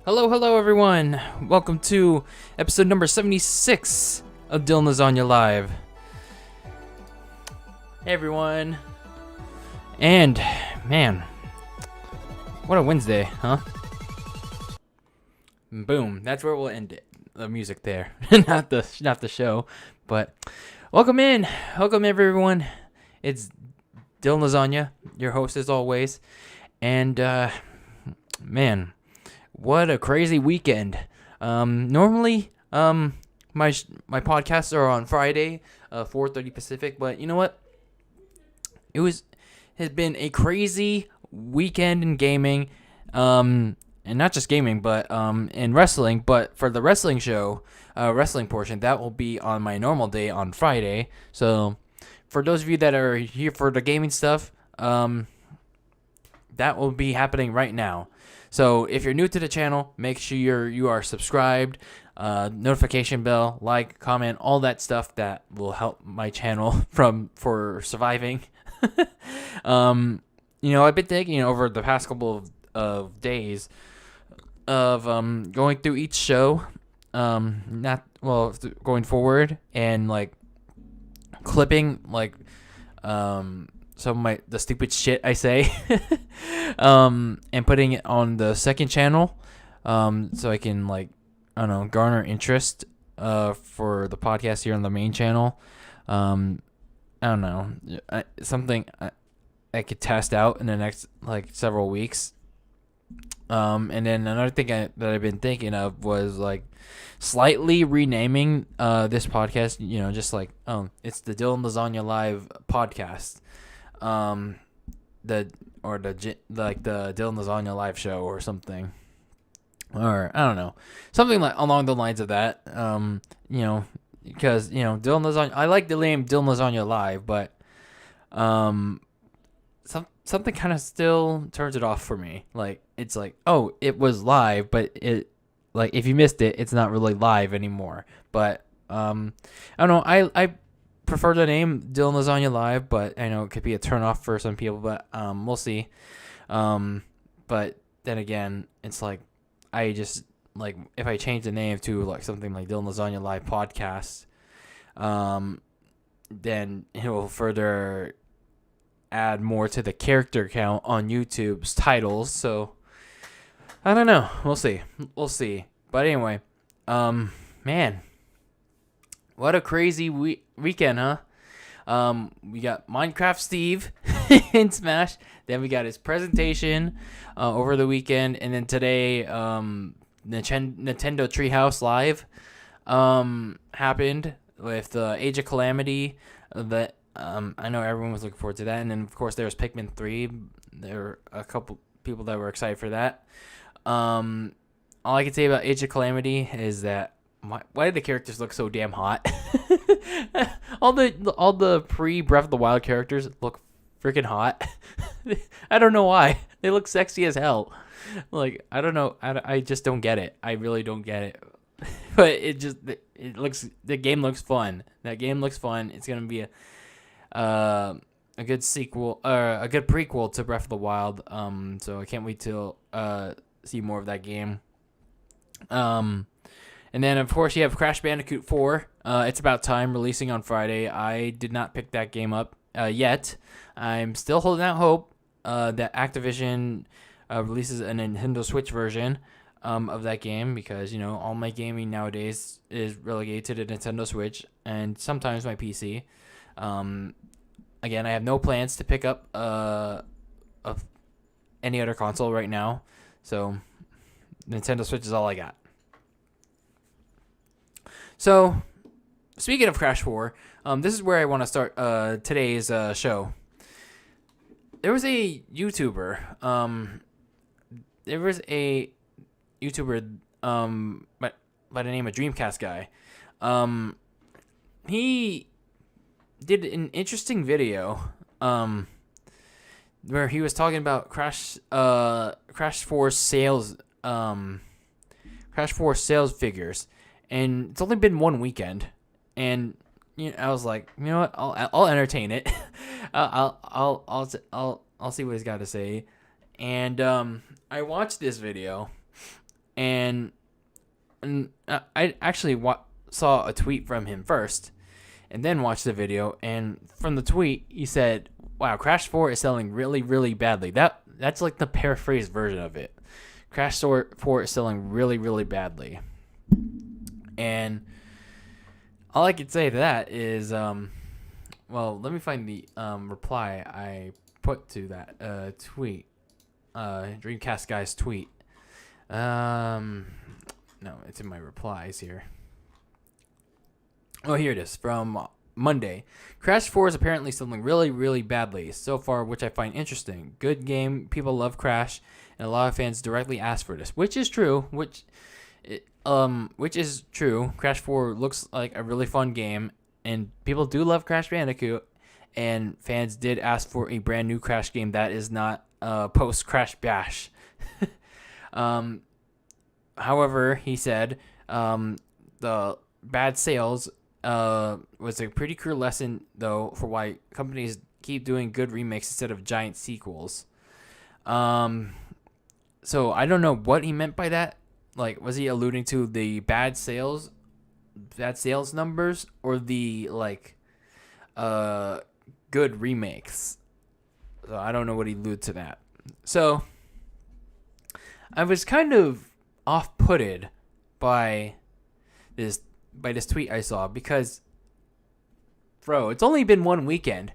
Hello, everyone. Welcome to episode number 76 of DylanLasagna Live. Hey, everyone. And, man, what a Wednesday, huh? Boom. That's where we'll end it. The music there. not the show. But welcome in. Welcome, everyone. It's DylanLasagna, your host as always. And, man, what a crazy weekend. Normally, my podcasts are on Friday, 4:30 Pacific, but you know what? Has been a crazy weekend in gaming, and not just gaming, but in wrestling. But for the wrestling show, wrestling portion, that will be on my normal day on Friday. So, for those of you that are here for the gaming stuff, that will be happening right now. So if you're new to the channel, make sure you are subscribed, notification bell, like, comment, all that stuff that will help my channel for surviving. I've been thinking over the past couple of days of going through each show, going forward and like clipping some of the stupid shit I say, and putting it on the second channel, so I can garner interest, for the podcast here on the main channel. I don't know, something I could test out in the next several weeks. And then another thing that I've been thinking of was slightly renaming this podcast. Just it's the DylanLasagna Live podcast. The DylanLasagna Live show or something, or I don't know, something along the lines of that. Because DylanLasagna, I like the name DylanLasagna Live, but something kind of still turns it off for me. It's it was live, but it if you missed it, it's not really live anymore. But I don't know. I prefer the name DylanLasagna Live, but I know it could be a turnoff for some people, but we'll see. But then again, it's I just if I change the name to something like DylanLasagna Live Podcast, then it will further add more to the character count on YouTube's titles. So I don't know. We'll see. But anyway, man, what a crazy weekend, huh? We got Minecraft Steve in Smash. Then we got his presentation over the weekend, and then today, Nintendo Treehouse Live happened with the Age of Calamity. That I know everyone was looking forward to that, and then of course there was Pikmin 3. There were a couple people that were excited for that. All I can say about Age of Calamity is that why did the characters look so damn hot? all the pre Breath of the Wild characters look freaking hot. I don't know why. They look sexy as hell. I don't know. I just don't get it. I really don't get it. But the game looks fun. That game looks fun. It's gonna be a good sequel, or a good prequel to Breath of the Wild. So I can't wait to see more of that game. And then, of course, you have Crash Bandicoot 4. It's About Time, releasing on Friday. I did not pick that game up yet. I'm still holding out hope that Activision releases a Nintendo Switch version of that game, because, all my gaming nowadays is relegated to the Nintendo Switch and sometimes my PC. Again, I have no plans to pick up of any other console right now. So, Nintendo Switch is all I got. So, speaking of Crash 4, this is where I want to start today's show. There was a YouTuber, by the name of Dreamcast Guy. He did an interesting video where he was talking about Crash 4 sales figures. And it's only been one weekend, and I was like, you know what? I'll entertain it. I'll see what he's got to say. And I watched this video, and I actually saw a tweet from him first, and then watched the video. And from the tweet, he said, "Wow, Crash 4 is selling really, really badly." That's like the paraphrased version of it. Crash 4 is selling really, really badly. And all I could say to that is, well, let me find the reply I put to that tweet, Dreamcast guy's tweet. No, it's in my replies here. Oh, here it is from Monday. Crash 4 is apparently selling really, really badly so far, which I find interesting. Good game. People love Crash, and a lot of fans directly ask for this, which is true. Which is true. Crash 4 looks like a really fun game, and people do love Crash Bandicoot, and fans did ask for a brand new Crash game that is not post Crash Bash. However, he said the bad sales was a pretty clear lesson, though, for why companies keep doing good remakes instead of giant sequels. So I don't know what he meant by that. Like, was he alluding to the bad sales numbers, or the good remakes? So I don't know what he alluded to that. So I was kind of off-putted by this tweet I saw, because, bro, it's only been one weekend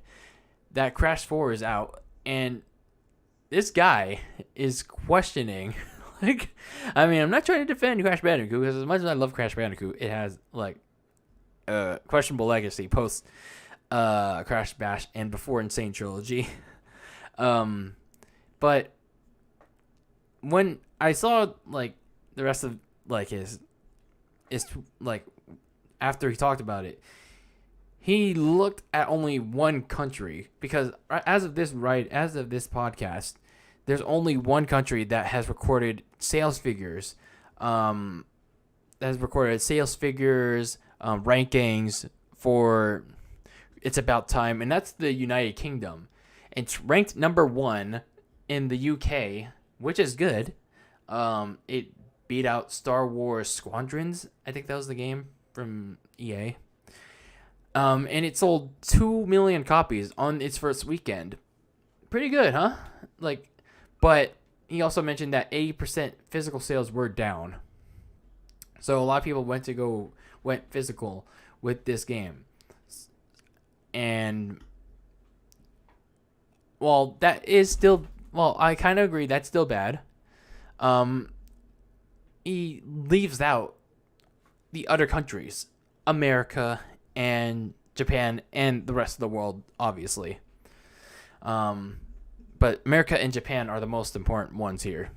that Crash 4 is out, and this guy is questioning, like, I mean, I'm not trying to defend Crash Bandicoot, because as much as I love Crash Bandicoot, it has, questionable legacy post Crash Bash and before Insane Trilogy. But when I saw, the rest of, his after he talked about it, he looked at only one country, because as of this podcast, there's only one country that has recorded sales figures, rankings for It's About Time, and that's the United Kingdom. It's ranked number 1 in the UK, which is good. It beat out Star Wars Squadrons. I think that was the game from EA. And it sold 2 million copies on its first weekend. Pretty good, huh? But he also mentioned that 80% physical sales were down. So a lot of people went physical with this game. And that is still, I kind of agree, that's still bad. He leaves out the other countries, America and Japan and the rest of the world, obviously. But America and Japan are the most important ones here.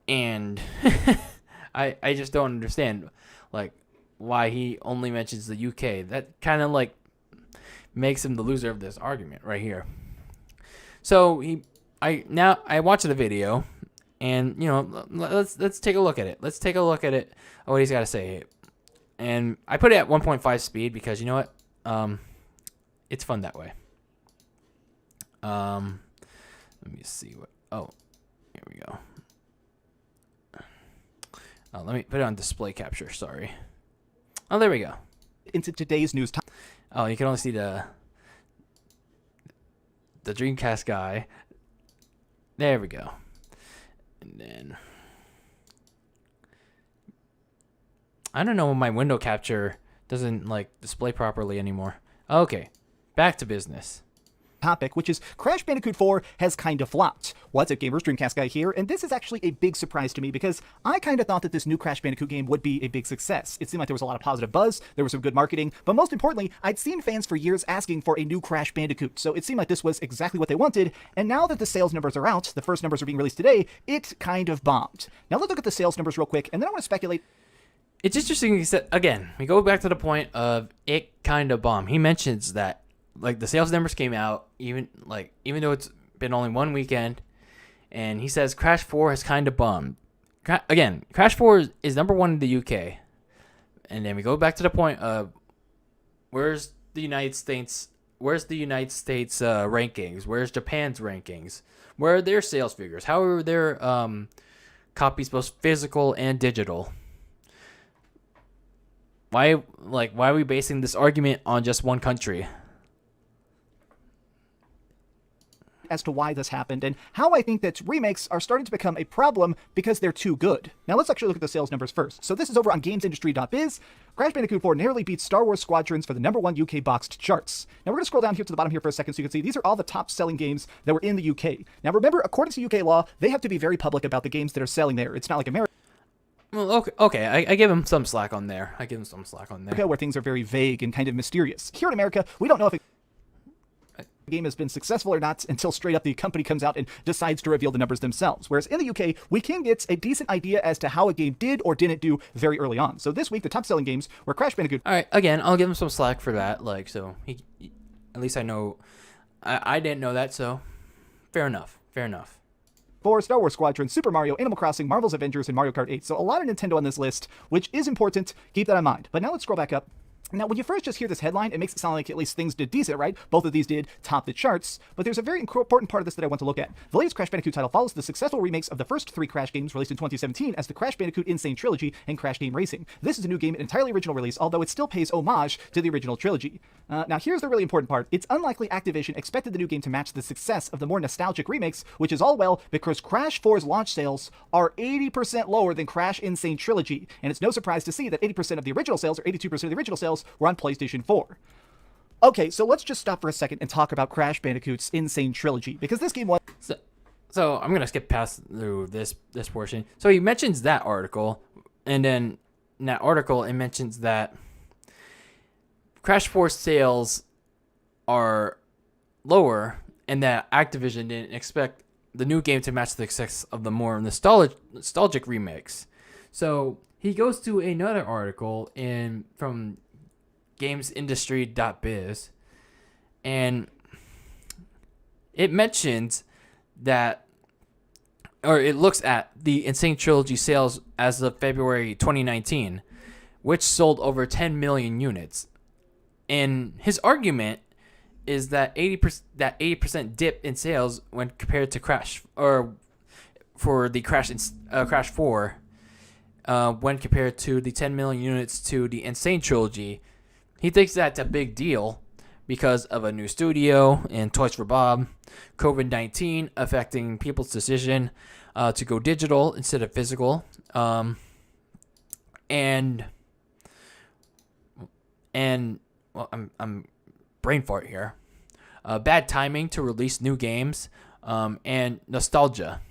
And I just don't understand, why he only mentions the UK. That kind of, makes him the loser of this argument right here. So I watched the video, and let's take a look at it. Let's take a look at it. What he's got to say. And I put it at 1.5 speed because you know what? It's fun that way. Let me see what. Oh, here we go. Oh, let me put it on display capture. Sorry. Oh, there we go. Into today's news. Oh, you can only see the Dreamcast guy. There we go. And then I don't know when my window capture doesn't display properly anymore. Okay, back to business. Topic, which is Crash Bandicoot 4 has kind of flopped. What's up, gamers? Dreamcast guy here, and this is actually a big surprise to me because I kind of thought that this new Crash Bandicoot game would be a big success. It seemed like there was a lot of positive buzz, there was some good marketing, but most importantly, I'd seen fans for years asking for a new Crash Bandicoot, so it seemed like this was exactly what they wanted, and now that the sales numbers are out, the first numbers are being released today, it kind of bombed. Now let's look at the sales numbers real quick, and then I want to speculate. It's interesting, again, we go back to the point of it kind of bombed. He mentions that the sales numbers came out, even though it's been only one weekend, and he says Crash 4 has kind of bombed. Again, Crash 4 is number 1 in the UK, and then we go back to the point of where's the United States rankings? Where's Japan's rankings? Where are their sales figures? How are their copies both physical and digital. Why are we basing this argument on just one country? As to why this happened and how I think that remakes are starting to become a problem because they're too good. Now let's actually look at the sales numbers first. So this is over on gamesindustry.biz. Crash Bandicoot 4 narrowly beats Star Wars Squadrons for the #1 UK boxed charts. Now we're going to scroll down here to the bottom here for a second so you can see these are all the top selling games that were in the UK. Now remember, according to UK law, they have to be very public about the games that are selling there. It's not like America. Well, okay. I give him some slack on there. Where things are very vague and kind of mysterious. Here in America, we don't know if a game has been successful or not until straight up the company comes out and decides to reveal the numbers themselves. Whereas in the UK, we can get a decent idea as to how a game did or didn't do very early on. So this week, the top selling games were Crash Bandicoot. All right, again, I'll give him some slack for that. So he at least I know. I didn't know that, so fair enough. 4, Star Wars Squadron, Super Mario, Animal Crossing, Marvel's Avengers, and Mario Kart 8. So a lot of Nintendo on this list, which is important. Keep that in mind. But now let's scroll back up. Now, when you first just hear this headline, it makes it sound like at least things did decent, right? Both of these did top the charts, but there's a very important part of this that I want to look at. The latest Crash Bandicoot title follows the successful remakes of the first 3 Crash games released in 2017 as the Crash Bandicoot Insane Trilogy and Crash Game Racing. This is a new game, an entirely original release, although it still pays homage to the original trilogy. Now, here's the really important part. It's unlikely Activision expected the new game to match the success of the more nostalgic remakes, which is all well because Crash 4's launch sales are 80% lower than Crash Insane Trilogy, and it's no surprise to see that 80% of the original sales, or 82% of the original sales, were on PlayStation 4. Okay, so let's just stop for a second and talk about Crash Bandicoot's Insane Trilogy, because this game was... So I'm going to skip past through this portion. So he mentions that article, and then in that article it mentions that Crash 4 sales are lower, and that Activision didn't expect the new game to match the success of the more nostalgic remakes. So he goes to another article from gamesindustry.biz, and it mentions that, or it looks at the Insane Trilogy sales as of February 2019, which sold over 10 million units. And his argument is that 80% dip in sales when compared to Crash, or for the Crash 4, when compared to the 10 million units to the Insane Trilogy. He thinks that's a big deal because of a new studio and Toys for Bob, COVID-19 affecting people's decision to go digital instead of physical, and well, I'm brain fart here. Bad timing to release new games, and nostalgia.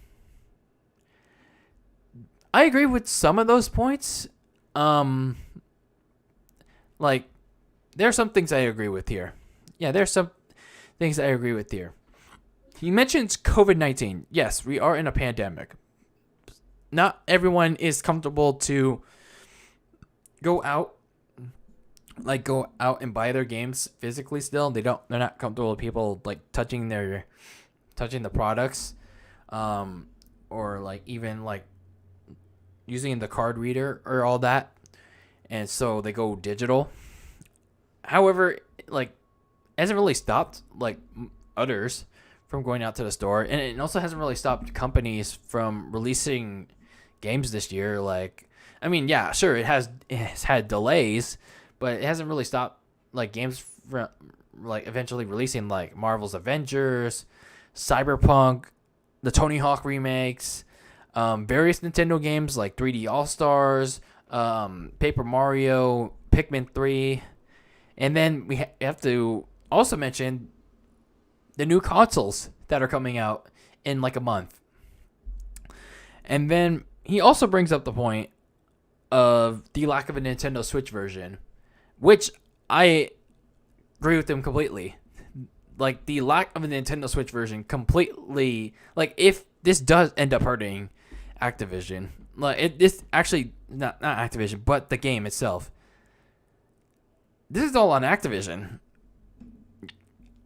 I agree with some of those points. There are some things I agree with here. Yeah, there's some things I agree with here. He mentions COVID-19. Yes, we are in a pandemic. Not everyone is comfortable to go out and buy their games physically still. They're not comfortable with people touching the products, or even using the card reader or all that. And so they go digital. However, it hasn't really stopped others from going out to the store, and it also hasn't really stopped companies from releasing games this year. Yeah, sure, it's had delays, but it hasn't really stopped games from eventually releasing Marvel's Avengers, Cyberpunk, the Tony Hawk remakes, various Nintendo games like 3D All Stars, Paper Mario, Pikmin 3. And then we have to also mention the new consoles that are coming out in a month. And then he also brings up the point of the lack of a Nintendo Switch version, which I agree with him completely. The lack of a Nintendo Switch version completely, if this does end up hurting Activision, this actually not Activision, but the game itself. This is all on Activision.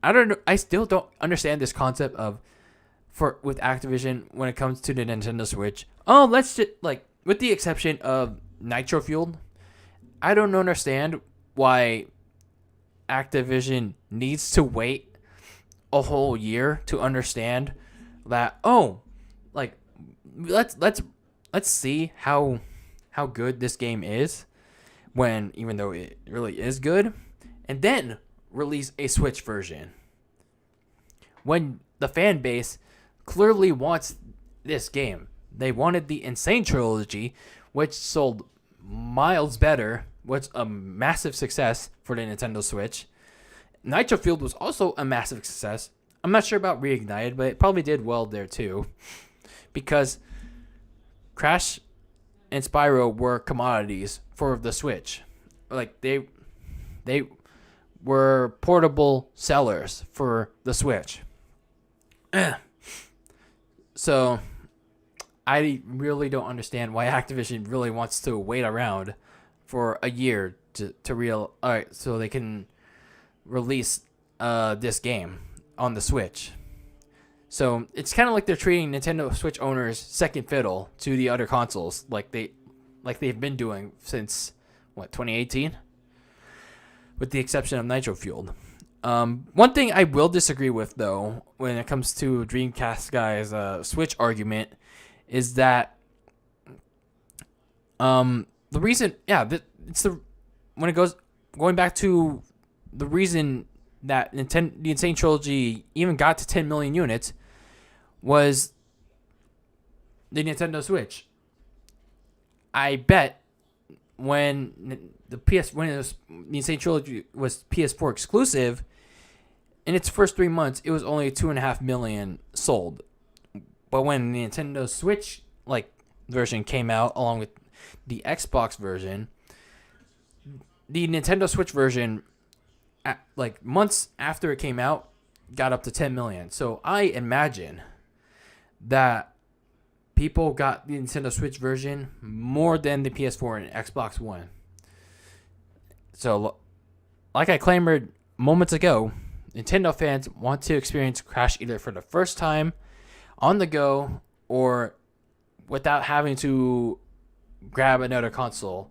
I don't know. I still don't understand this concept with Activision when it comes to the Nintendo Switch. Oh, let's just with the exception of Nitro Fueled, I don't understand why Activision needs to wait a whole year to understand that. Oh, let's let's see how good this game is when, even though it really is good, and then release a Switch version. When the fan base clearly wants this game. They wanted the Insane Trilogy, which sold miles better, was a massive success for the Nintendo Switch. Nitro Fueled was also a massive success. I'm not sure about Reignited, but it probably did well there too. Because Crash and Spyro were commodities for the Switch. Like they were portable sellers for the Switch. So I really don't understand why Activision really wants to wait around for a year so they can release this game on the Switch. So it's kind of like they're treating Nintendo Switch owners second fiddle to the other consoles, like they've been doing since 2018, with the exception of Nitro Fueled. One thing I will disagree with, though, when it comes to Dreamcast guy's Switch argument, is that the reason, going back to the reason that the Insane Trilogy even got to 10 million units was the Nintendo Switch. I bet when the Insane Trilogy was PS4 exclusive, in its first 3 months, it was only 2.5 million sold. But when the Nintendo Switch version came out, along with the Xbox version, the Nintendo Switch version, months after it came out, got up to 10 million. So I imagine that people got the Nintendo Switch version more than the PS4 and Xbox One. So, like I clamored moments ago, Nintendo fans want to experience Crash either for the first time, on the go, or without having to grab another console,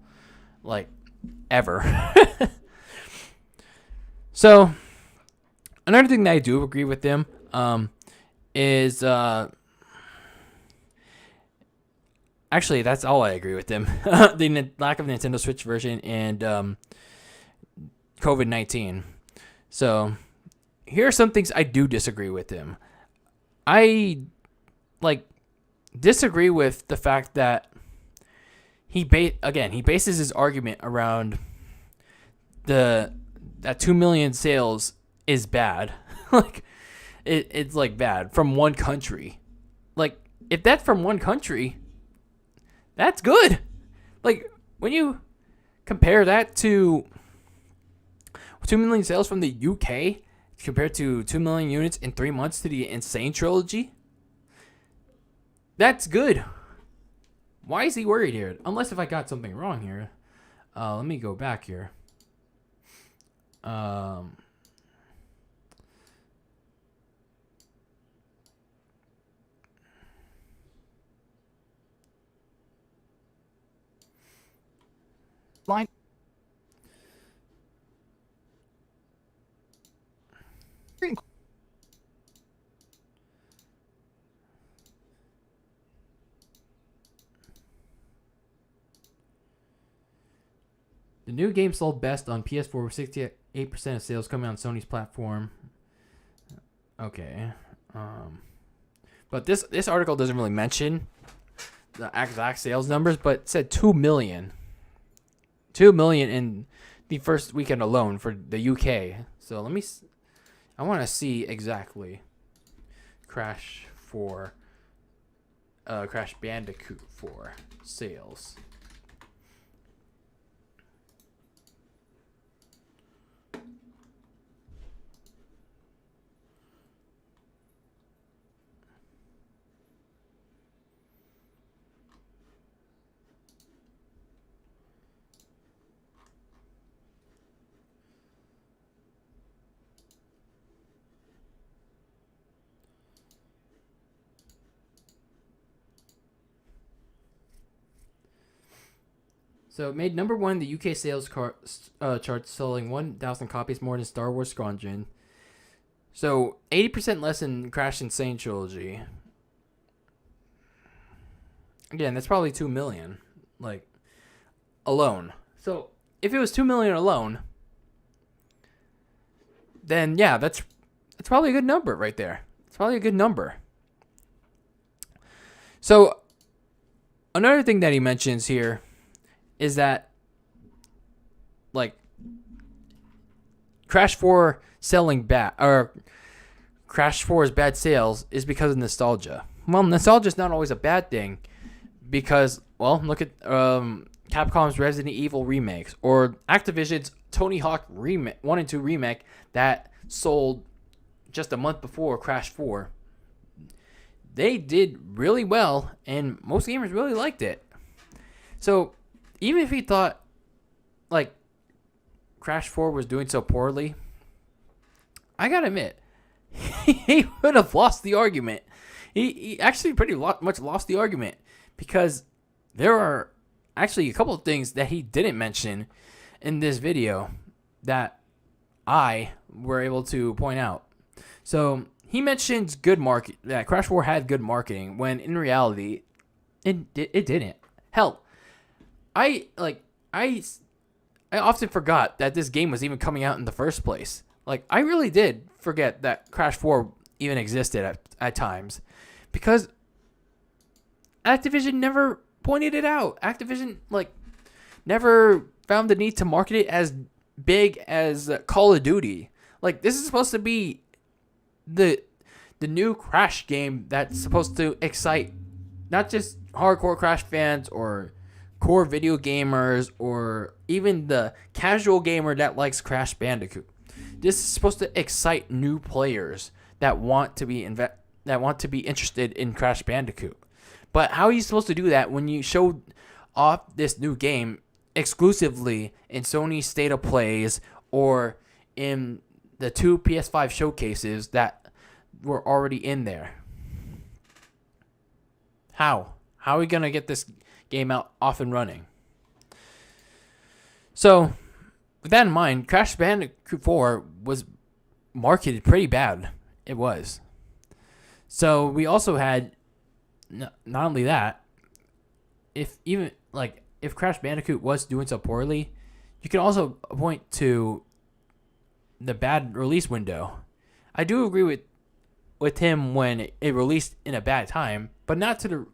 ever. So, another thing that I do agree with them is... Actually, that's all I agree with them. The lack of Nintendo Switch version and COVID-19. So, here are some things I do disagree with him. I disagree with the fact that he bases his argument around that 2 million sales is bad. It's bad from one country. If that's from one country, that's good. When you compare that to 2 million sales from the UK compared to 2 million units in 3 months to the Insane Trilogy, that's good. Why is he worried here? Unless if I got something wrong here. Let me go back here. Line. The new game sold best on PS4 with 68% of sales coming on Sony's platform. Okay. But this article doesn't really mention the exact sales numbers, but it said 2 million. 2 million in the first weekend alone for the UK. So I want to see exactly Crash Bandicoot 4 sales. So it made number one in the UK sales charts, selling 1,000 copies more than Star Wars Squadron. So 80% less than Crash Insane Trilogy. again, that's probably 2 million, like, alone. So if it was 2 million alone, then yeah, that's probably a good number right there. It's probably a good number. So another thing that he mentions here is that, like, Crash 4 selling bad, or Crash 4's bad sales is because of nostalgia. Well, nostalgia is not always a bad thing, because, well, look at Capcom's Resident Evil remakes, or Activision's Tony Hawk 1 and 2 remake that sold just a month before Crash 4. They did really well, and most gamers really liked it. So even if he thought, like, Crash 4 was doing so poorly, I gotta admit, he would have lost the argument. He actually pretty much lost the argument, because there are actually a couple of things that he didn't mention in this video that I were able to point out. So he mentions that Crash 4 had good marketing, when in reality it didn't. Hell, I often forgot that this game was even coming out in the first place. Like, I really did forget that Crash 4 even existed at times, because Activision never pointed it out. Activision, like, never found the need to market it as big as Call of Duty. Like, this is supposed to be the new Crash game that's supposed to excite not just hardcore Crash fans or core video gamers, or even the casual gamer that likes Crash Bandicoot. This is supposed to excite new players that want to be interested in Crash Bandicoot. But how are you supposed to do that when you show off this new game exclusively in Sony's State of Plays, or in the 2 PS5 showcases that were already in there? How are we going to get this game out off and running? So, with that in mind, Crash Bandicoot 4 was marketed pretty bad. It was. So we also had, not only that, if Crash Bandicoot was doing so poorly, you can also point to the bad release window. I do agree with him when it released in a bad time, but not to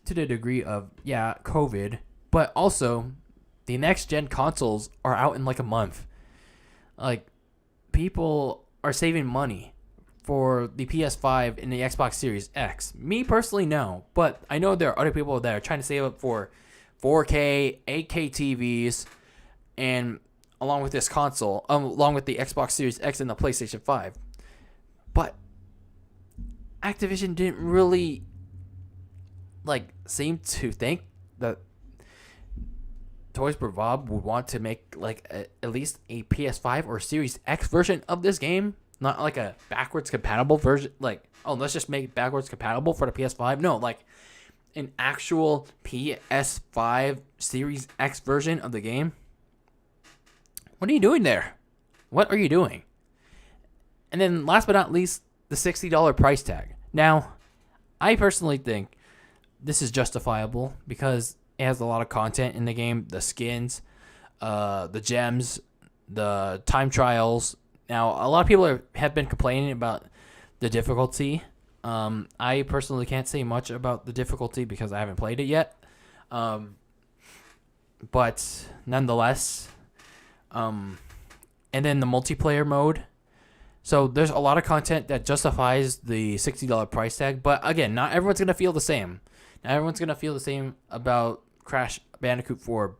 the degree of, COVID, but also the next gen consoles are out in like a month. Like, people are saving money for the PS5 and the Xbox Series X. Me personally, no, but I know there are other people that are trying to save up for 4K, 8K TVs, and along with this console, along with the Xbox Series X and the PlayStation 5. But Activision didn't really seem to think that Toys for Bob would want to make at least a PS5 or Series X version of this game. Not like a backwards compatible version, let's just make it backwards compatible for the PS5. No, like an actual PS5 Series X version of the game. What are you doing there? What are you doing? And then last but not least, the $60 price tag. Now, I personally think this is justifiable because it has a lot of content in the game. The skins, the gems, the time trials. Now, a lot of people have been complaining about the difficulty. I personally can't say much about the difficulty because I haven't played it yet. But nonetheless, and then the multiplayer mode. So there's a lot of content that justifies the $60 price tag. But again, not everyone's going to feel the same. Not everyone's going to feel the same about Crash Bandicoot 4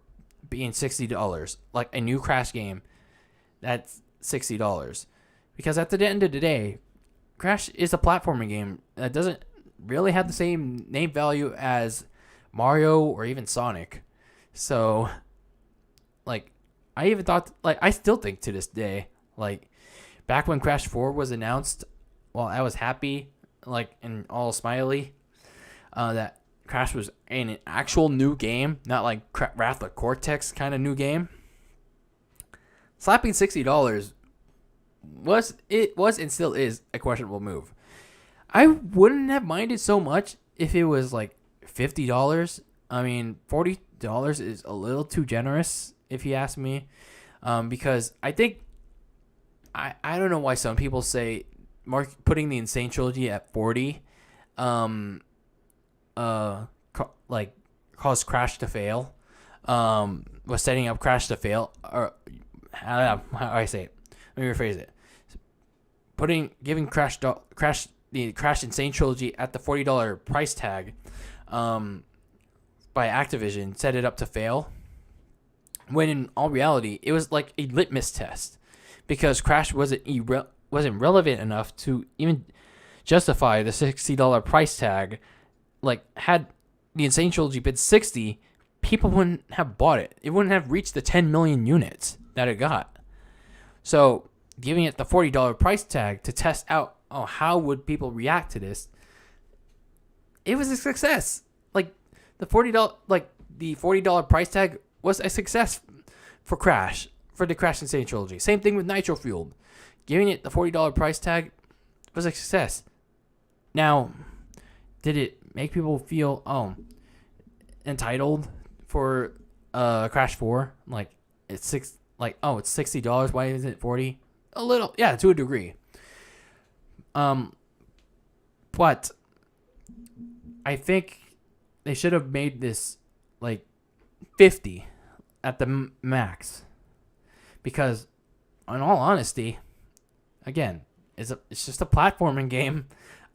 being $60. Like a new Crash game, that's $60. Because at the end of the day, Crash is a platforming game that doesn't really have the same name value as Mario or even Sonic. So, I even thought, I still think to this day, back when Crash 4 was announced, I was happy, and all smiley, that Crash was an actual new game, not like Wrath of Cortex kind of new game. Slapping $60 was and still is a questionable move. I wouldn't have minded so much if it was $50. I mean, $40 is a little too generous, if you ask me, because I think I don't know why some people say putting the Insane Trilogy at 40, like caused Crash to fail, was setting up Crash to fail, or how do I say it? Let me rephrase it. Giving the Crash Insane Trilogy at the $40 price tag, by Activision set it up to fail. When in all reality, it was like a litmus test, because Crash wasn't relevant enough to even justify the $60 price tag. Like, had the Insane Trilogy been $60, people wouldn't have bought it. It wouldn't have reached the 10 million units that it got. So giving it the $40 price tag to test out, how would people react to this? It was a success. Like the $40 price tag was a success for the Crash Insane Trilogy. Same thing with Nitro Fueled. Giving it the $40 price tag was a success. Now, did it make people feel entitled for Crash 4? Like it's $60. Why isn't it $40? A little, yeah, to a degree. But I think they should have made this like 50 at the max, because in all honesty, again, it's just a platforming game,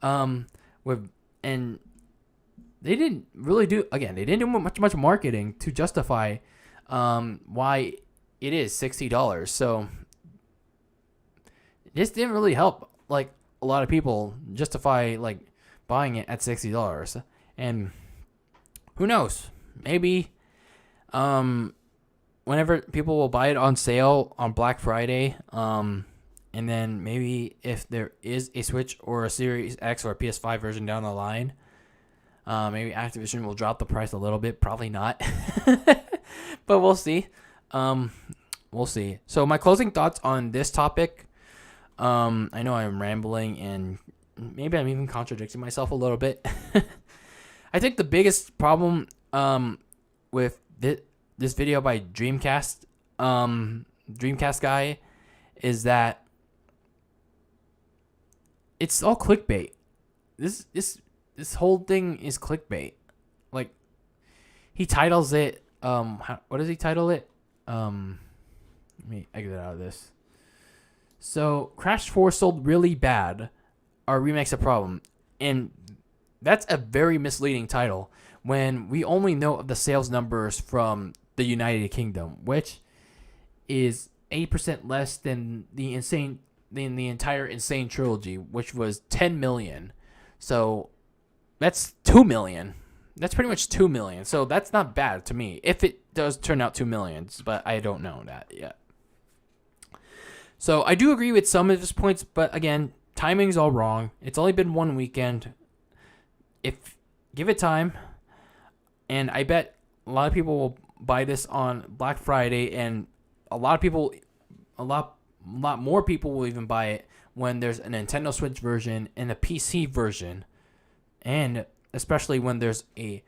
and they didn't do much marketing to justify why it is $60. So this didn't really help like a lot of people justify like buying it at $60. And who knows, maybe whenever people will buy it on sale on Black Friday, and then maybe if there is a Switch or a Series X or a PS5 version down the line, maybe Activision will drop the price a little bit. Probably not, but we'll see. We'll see. So my closing thoughts on this topic. I know I'm rambling and maybe I'm even contradicting myself a little bit. I think the biggest problem with this video by Dreamcast guy is that it's all clickbait. This whole thing is clickbait. Like, he titles it what does he title it? Let me exit out of this. So, Crash 4 sold really bad. Our remake's a problem. And that's a very misleading title when we only know of the sales numbers from the United Kingdom, which is 8% less than the entire Insane Trilogy, which was 10 million. So that's 2 million. That's pretty much 2 million. So that's not bad to me, if it does turn out 2 million, but I don't know that yet. So I do agree with some of his points, but again, timing's all wrong. It's only been one weekend. Give it time, and I bet a lot of people will buy this on Black Friday, and a lot more people will even buy it when there's a Nintendo Switch version and a PC version, and especially when there's a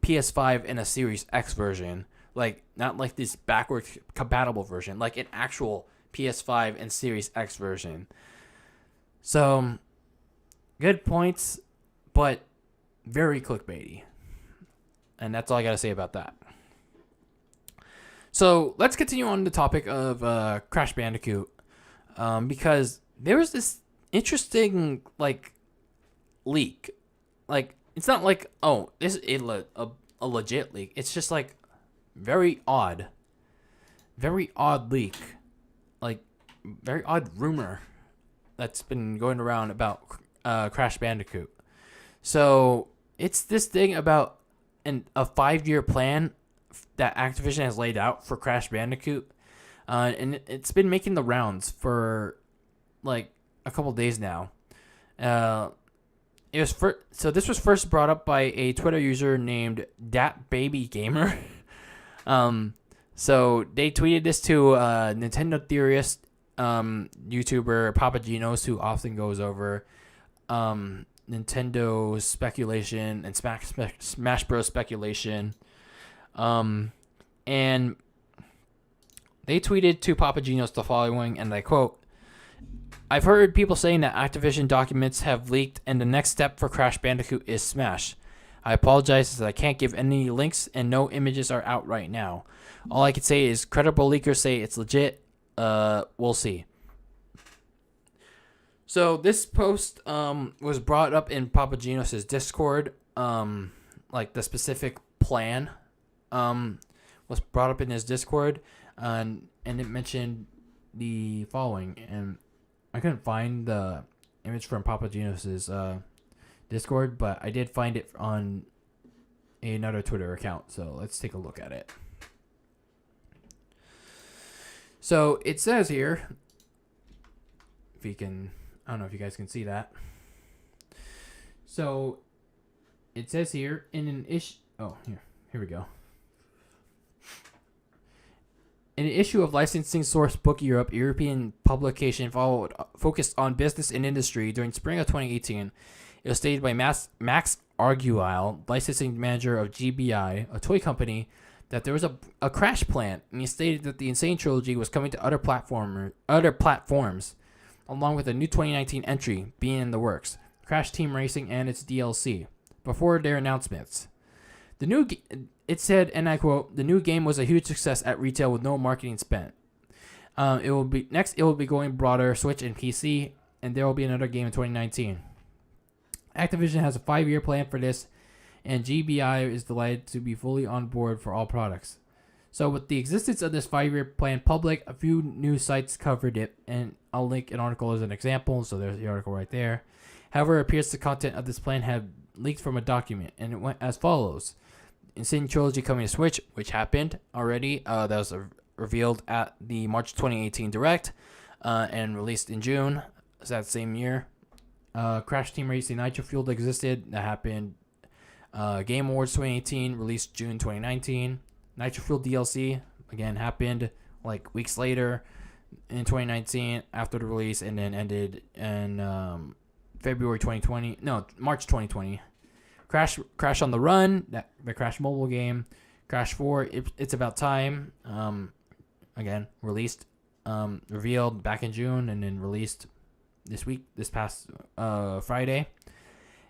PS5 and a Series X version, like not like this backwards compatible version, like an actual PS5 and Series X version. So, good points, but very clickbaity. And that's all I got to say about that. So, let's continue on the topic of Crash Bandicoot. Because there was this interesting, like, leak. Like, it's not like, this is a legit leak. It's just, like, very odd. Very odd leak. Like, very odd rumor that's been going around about Crash Bandicoot. So it's this thing about a 5-year plan that Activision has laid out for Crash Bandicoot, and it's been making the rounds for like a couple days now. This was first brought up by a Twitter user named DatBabyGamer. So they tweeted this to Nintendo theorist, YouTuber Papagenos, who often goes over Nintendo speculation and Smash Bros speculation. And they tweeted to Papagenos the following, and I quote, "I've heard people saying that Activision documents have leaked and the next step for Crash Bandicoot is Smash. I apologize as I can't give any links and no images are out right now. All I can say is credible leakers say it's legit. We'll see." So this post was brought up in Papagenos' Discord. Like the specific plan was brought up in his Discord, and it mentioned the following. And I couldn't find the image from Papagenos' Discord, but I did find it on another Twitter account. So let's take a look at it. So it says here, if you can, I don't know if you guys can see that. So it says here in an issue. Oh, here we go. In an issue of Licensing Source Book Europe, European publication focused on business and industry during spring of 2018. It was stated by Max Arguile, licensing manager of GBI, a toy company, that there was a crash plan, and he stated that the Insane Trilogy was coming to other platforms, along with a new 2019 entry being in the works, Crash Team Racing and its DLC, before their announcements. It said, and I quote, "The new game was a huge success at retail with no marketing spent. It will be going broader, Switch and PC, and there will be another game in 2019. Activision has a 5-year plan for this, and GBI is delighted to be fully on board for all products." So with the existence of this 5-year plan public, a few news sites covered it, and I'll link an article as an example, so there's the article right there. However, it appears the content of this plan had leaked from a document, and it went as follows. Insane Trilogy coming to Switch, which happened already. That was revealed at the March 2018 Direct, and released in June, so that same year. Crash Team Racing Nitro Fueled existed. That happened. Game Awards 2018, released June 2019. Nitro Fueled DLC, again, happened like weeks later in 2019 after the release, and then ended in March 2020. Crash on the Run, the Crash mobile game. Crash 4, It's About Time, again, released, revealed back in June, and then released this past Friday.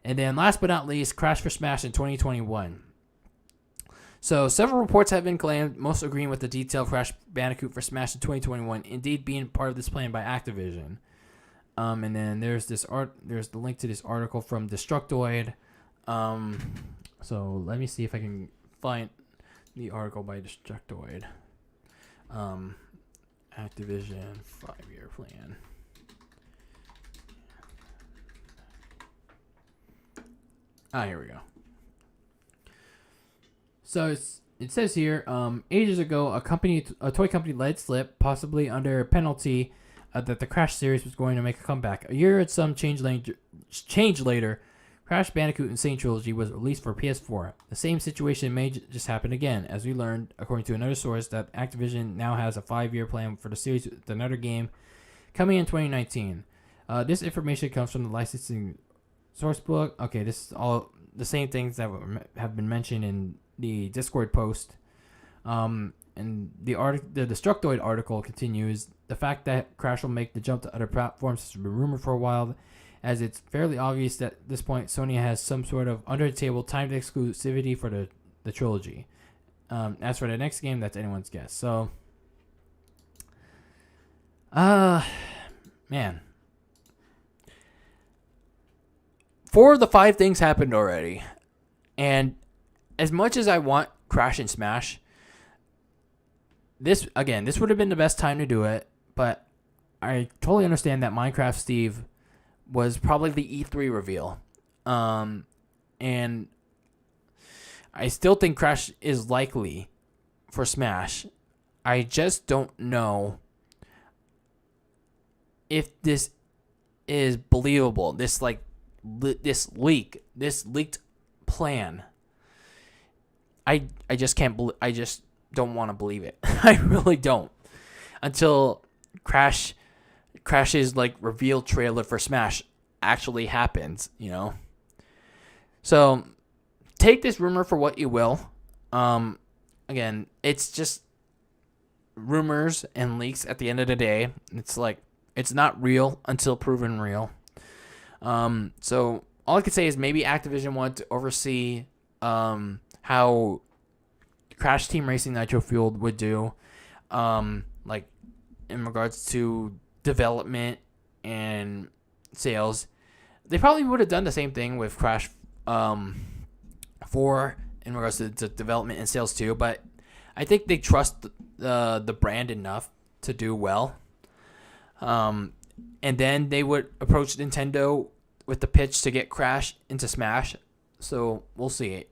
And then last but not least, Crash for Smash in 2021. So several reports have been claimed, most agreeing with the detailed Crash Bandicoot for Smash in 2021 indeed being part of this plan by Activision. And then there's there's the link to this article from Destructoid. So let me see if I can find the article by Destructoid. Activision 5-year plan. Here we go. So it says here, ages ago, a toy company let it slip, possibly under penalty, that the Crash series was going to make a comeback. A year and some change later, Crash Bandicoot Insane Trilogy was released for PS4. The same situation may just happen again, as we learned, according to another source, that Activision now has a 5-year plan for the series with another game coming in 2019. This information comes from the licensing source book. Okay, this is all the same things that have been mentioned in the Discord post. And the Destructoid article continues. The fact that Crash will make the jump to other platforms has been rumored for a while, as it's fairly obvious that at this point Sony has some sort of under-the-table timed exclusivity for the trilogy. As for the next game, that's anyone's guess. So, man. 4 of the 5 things happened already. And as much as I want Crash and Smash, this would have been the best time to do it, but I totally understand that Minecraft Steve was probably the E3 reveal. And I still think Crash is likely for Smash. I just don't know if this is believable. This leaked plan. I just can't believe. I just don't want to believe it. I really don't. Until Crash's reveal trailer for Smash actually happens, you know. So take this rumor for what you will. Again, it's just rumors and leaks at the end of the day. It's like, it's not real until proven real. So all I could say is maybe Activision wanted to oversee how Crash Team Racing Nitro Fueled would do, like in regards to development and sales. They probably would have done the same thing with Crash 4 in regards to development and sales too, but I think they trust the brand enough to do well. And then they would approach Nintendo with the pitch to get Crash into Smash. So we'll see.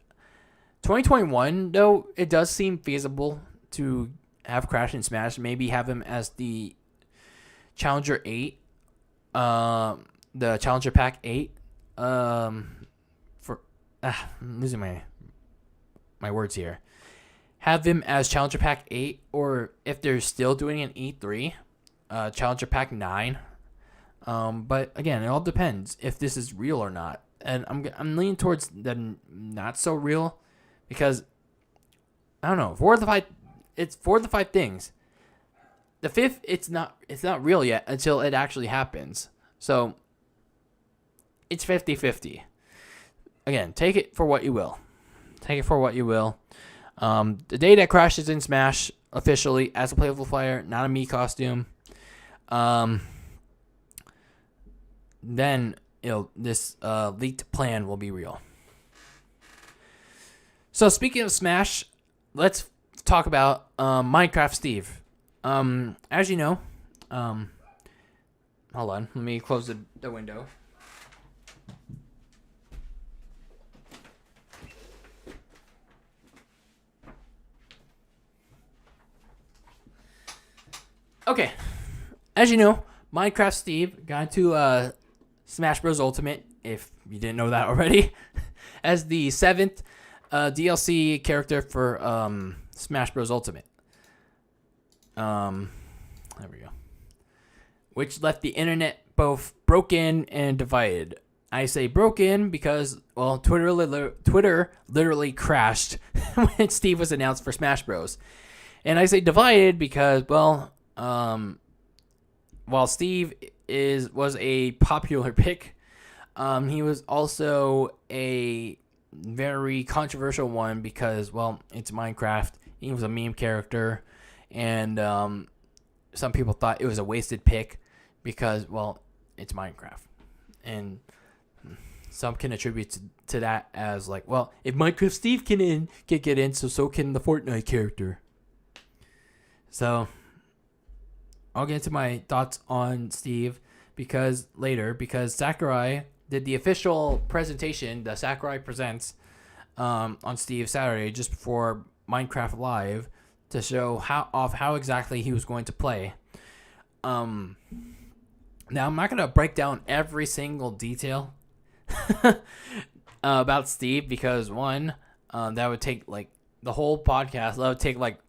2021, though, it does seem feasible to have Crash in Smash. Maybe have him as the Challenger 8, the Challenger Pack 8. I'm losing my words here. Have him as Challenger Pack 8, or if they're still doing an E3, Challenger Pack 9. But again, it all depends if this is real or not. And I'm leaning towards the not so real, because I don't know. It's 4 of the 5 things. The 5th, it's not real yet until it actually happens. So it's 50-50. Again, take it for what you will. Take it for what you will. The day that Crash is in Smash officially as a playable player, not a Mii costume, then this leaked plan will be real. So speaking of Smash, let's talk about Minecraft Steve. As you know, hold on, let me close the window. Okay, as you know, Minecraft Steve got into Smash Bros. Ultimate, if you didn't know that already, as the 7th DLC character for Smash Bros. Ultimate. There we go. Which left the internet both broken and divided. I say broken because, well, Twitter literally crashed when Steve was announced for Smash Bros. And I say divided because, well, while Steve was a popular pick, he was also a very controversial one because, well, it's Minecraft. He was a meme character, and some people thought it was a wasted pick because, well, it's Minecraft. And some can attribute to that as like, well, if Minecraft Steve can get in, so can the Fortnite character. So I'll get into my thoughts on Steve because Sakurai did the official presentation, the Sakurai Presents, on Steve Saturday just before Minecraft Live to show how exactly he was going to play. Now I'm not gonna break down every single detail about Steve because one, that would take like the whole podcast. That would take like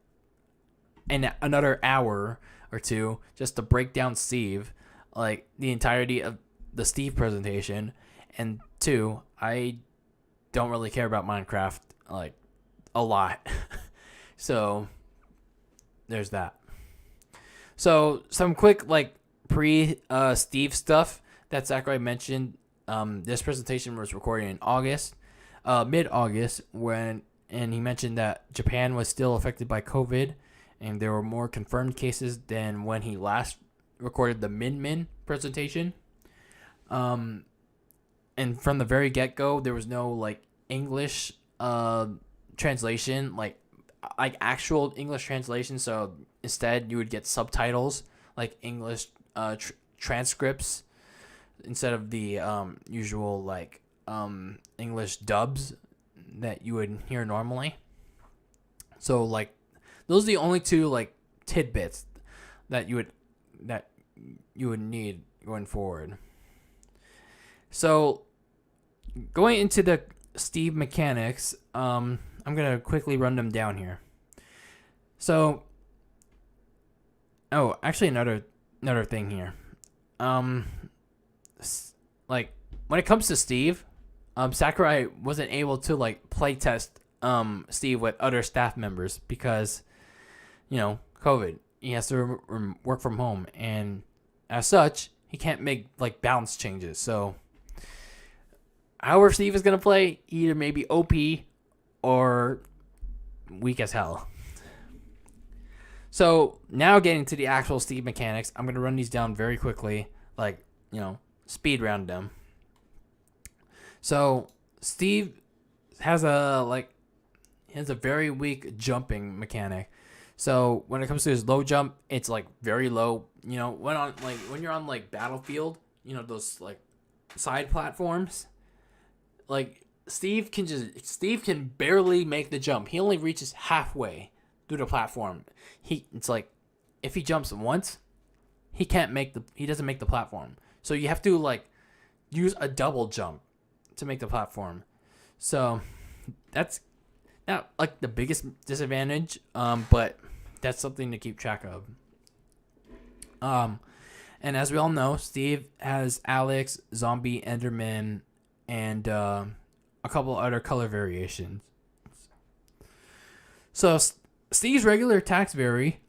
another hour or two just to break down Steve, like the entirety of the Steve presentation. And two, I don't really care about Minecraft like a lot. So there's that. So some quick like Steve stuff that Sakurai mentioned. This presentation was recorded in August, mid-August, and he mentioned that Japan was still affected by COVID, and there were more confirmed cases than when he last recorded the Min presentation. And from the very get-go, there was no like English translation, like actual English translation. So instead, you would get subtitles, like English transcripts, instead of the usual like English dubs that you would hear normally. So like those are the only two like tidbits that you would need going forward. So going into the Steve mechanics, I'm gonna quickly run them down here. So, actually another thing here. Like when it comes to Steve, Sakurai wasn't able to like play test Steve with other staff members because, COVID. He has to work from home, and as such, he can't make like balance changes. So, however Steve is gonna play, either maybe OP or weak as hell. So now getting to the actual Steve mechanics, I'm gonna run these down very quickly, like speed round them. So Steve has a very weak jumping mechanic. So when it comes to his low jump, it's like very low. When you're on like Battlefield, those like side platforms, like Steve can barely make the jump. He only reaches halfway through the platform. It's like if he jumps once, he doesn't make the platform. So you have to like use a double jump to make the platform. So that's not like the biggest disadvantage, but that's something to keep track of. And as we all know, Steve has Alex, Zombie, Enderman, and a couple other color variations. So Steve's regular attacks vary.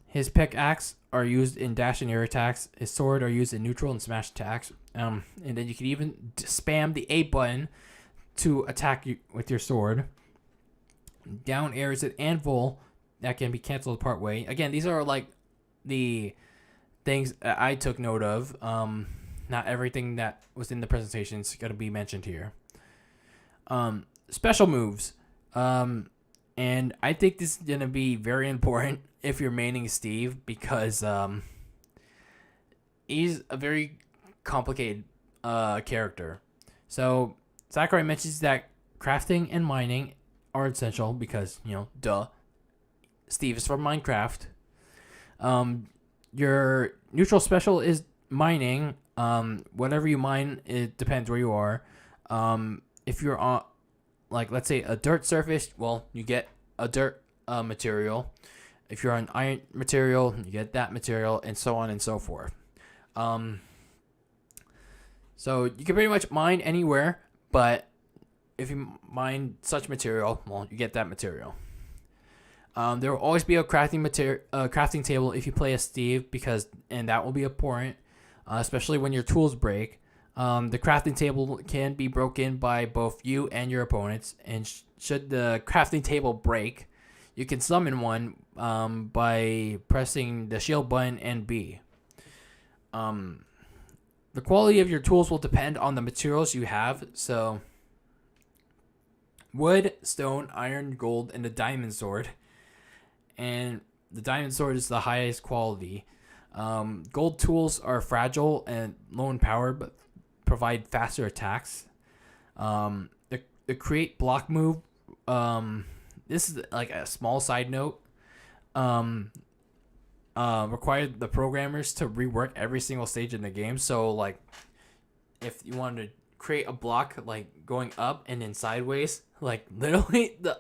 His pickaxe are used in dash and air attacks. His sword are used in neutral and smash attacks. And then you can even spam the A button to attack you with your sword. Down air is an anvil that can be canceled part way. Again, these are like the things that I took note of. Not everything that was in the presentation is going to be mentioned here. Special moves. And I think this is going to be very important if you're maining Steve, because he's a very complicated character. So Sakurai mentions that crafting and mining are essential because, duh. Steve is from Minecraft. Your neutral special is mining. Whatever you mine, it depends where you are. If you're on, like, let's say a dirt surface, well, you get a dirt material. If you're on iron material, you get that material, and so on and so forth. So you can pretty much mine anywhere, but if you mine such material, well, you get that material. There will always be a crafting table if you play as Steve, and that will be important, especially when your tools break. The crafting table can be broken by both you and your opponents, and should the crafting table break, you can summon one by pressing the shield button and B. The quality of your tools will depend on the materials you have, so wood, stone, iron, gold, and the diamond sword. And the diamond sword is the highest quality. Gold tools are fragile and low in power, but provide faster attacks. The create block move. This is like a small side note. Required the programmers to rework every single stage in the game. So like, if you wanted to create a block like going up and then sideways, like literally the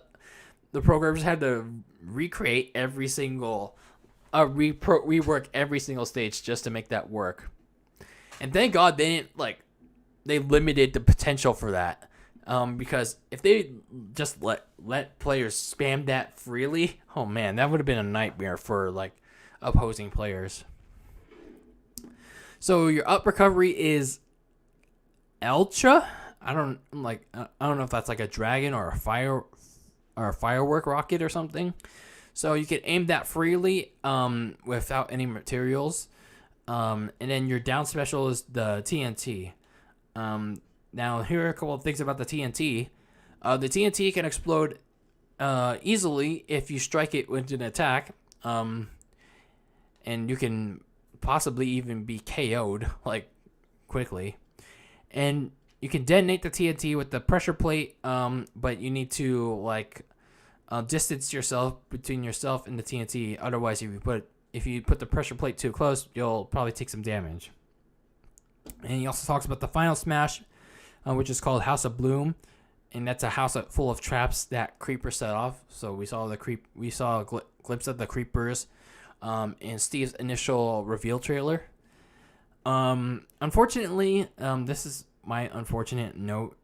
programmers had to recreate every single rework every single stage just to make that work. And thank God they limited the potential for that, because if they just let players spam that freely, oh man, that would have been a nightmare for like opposing players. So your up recovery is Ultra. I don't know if that's like a dragon or a firework rocket or something. So you can aim that freely without any materials. And then your down special is the TNT. Now here are a couple of things about the TNT. The TNT can explode easily if you strike it with an attack. And you can possibly even be KO'd like quickly. And you can detonate the TNT with the pressure plate, but you need to distance yourself between yourself and the TNT. Otherwise, if you put the pressure plate too close, you'll probably take some damage. And he also talks about the final smash, which is called House of Bloom, and that's a house full of traps that creepers set off. So we saw a glimpse of the creepers in Steve's initial reveal trailer. Unfortunately, this is my unfortunate note.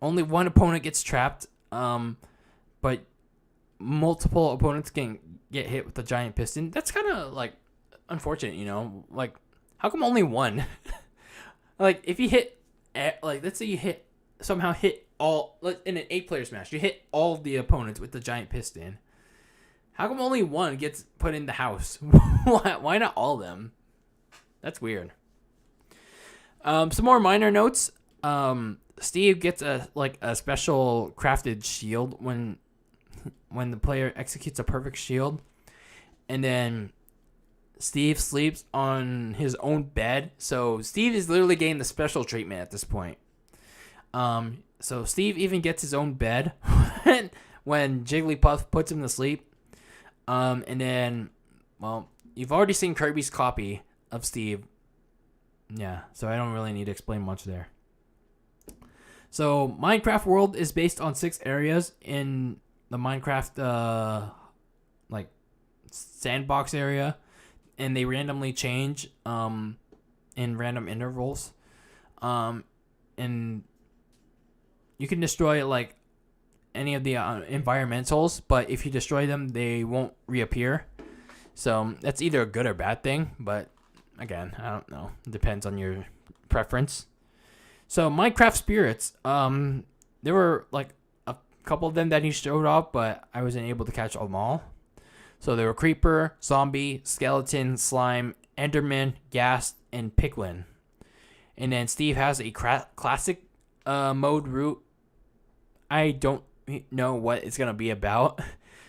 Only one opponent gets trapped, but multiple opponents can get hit with the giant piston. That's kind of like unfortunate, Like, how come only one? Like, if you hit, let's say you somehow hit all, in an 8-player smash, you hit all the opponents with the giant piston. How come only one gets put in the house? Why not all of them? That's weird. Some more minor notes. Steve gets a special crafted shield when the player executes a perfect shield, and then Steve sleeps on his own bed. So Steve is literally getting the special treatment at this point. So Steve even gets his own bed when Jigglypuff puts him to sleep. And then, well, you've already seen Kirby's copy of Steve. Yeah, so I don't really need to explain much there. So Minecraft World is based on 6 areas in the Minecraft sandbox area, and they randomly change in random intervals. And you can destroy any of the environmentals, but if you destroy them, they won't reappear. So that's either a good or bad thing, but again, I don't know. It depends on your preference. So Minecraft spirits, there were a couple of them that he showed off, but I wasn't able to catch them all. So there were Creeper, Zombie, Skeleton, Slime, Enderman, Ghast, and Piglin. And then Steve has a classic mode route. I don't know what it's gonna be about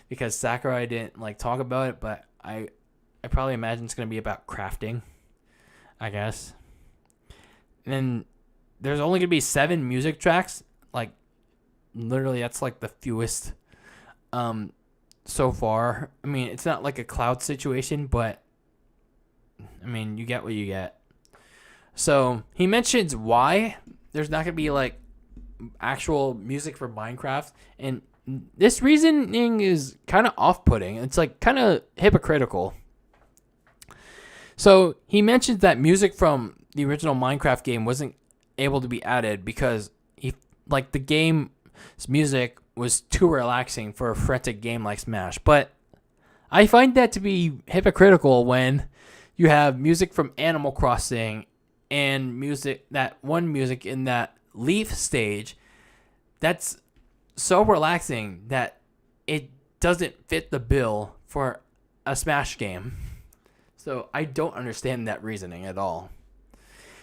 because Sakurai didn't talk about it, but I probably imagine it's gonna be about crafting, I guess. And then there's only gonna be 7 music tracks. Literally, that's the fewest so far. I mean, it's not like a cloud situation, but I mean, you get what you get. So he mentions why there's not gonna be actual music for Minecraft, and this reasoning is kind of off-putting. It's kind of hypocritical. So he mentions that music from the original Minecraft game wasn't able to be added because the game's music was too relaxing for a frantic game like Smash. But I find that to be hypocritical when you have music from Animal Crossing and music in that Leaf stage that's so relaxing that it doesn't fit the bill for a Smash game. So I don't understand that reasoning at all.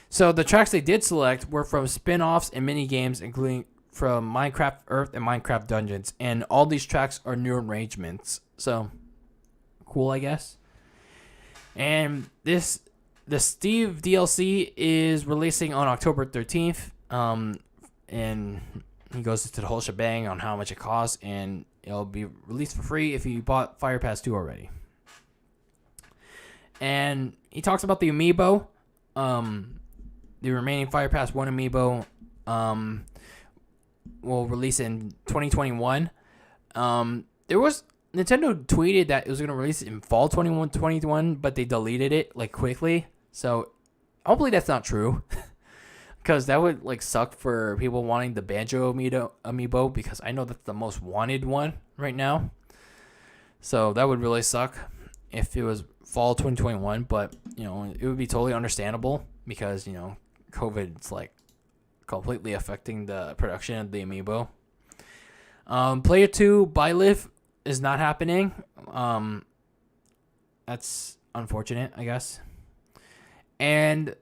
So the tracks they did select were from spin-offs and mini-games, including from Minecraft Earth and Minecraft Dungeons, and all these tracks are new arrangements. So cool, I guess. And the Steve DLC is releasing on October 13th. And he goes into the whole shebang on how much it costs, and it'll be released for free if you bought Fire Pass 2 already. And he talks about the amiibo. The remaining Fire Pass 1 amiibo will release in 2021. Nintendo tweeted that it was going to release in fall 2021, but they deleted it quickly. So hopefully that's not true. Because that would suck for people wanting the Banjo amiibo, because I know that's the most wanted one right now. So that would really suck if it was fall 2021, but it would be totally understandable because COVID's completely affecting the production of the amiibo. Player 2 Bylif is not happening. That's unfortunate, I guess. And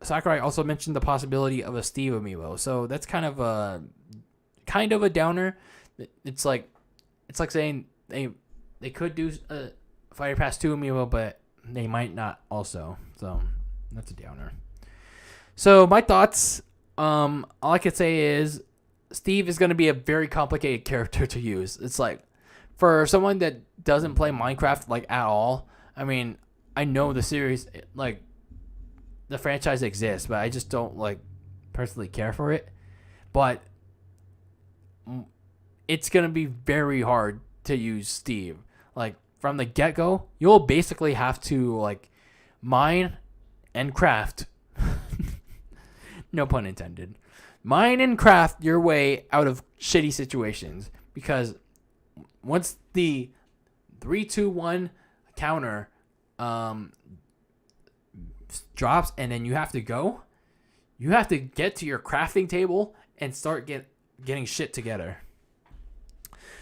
Sakurai also mentioned the possibility of a Steve amiibo, so that's kind of a downer. It's like saying they could do a Fire Pass 2 amiibo, but they might not also. So that's a downer. So my thoughts, all I could say is Steve is going to be a very complicated character to use. It's for someone that doesn't play Minecraft at all. I mean, I know the series the franchise exists, but I just don't personally care for it. But it's gonna be very hard to use Steve. From the get-go, you'll basically have to mine and craft. No pun intended. mine and craft your way out of shitty situations, because once the 3-2-1 counter drops and then you have to get to your crafting table and start getting shit together.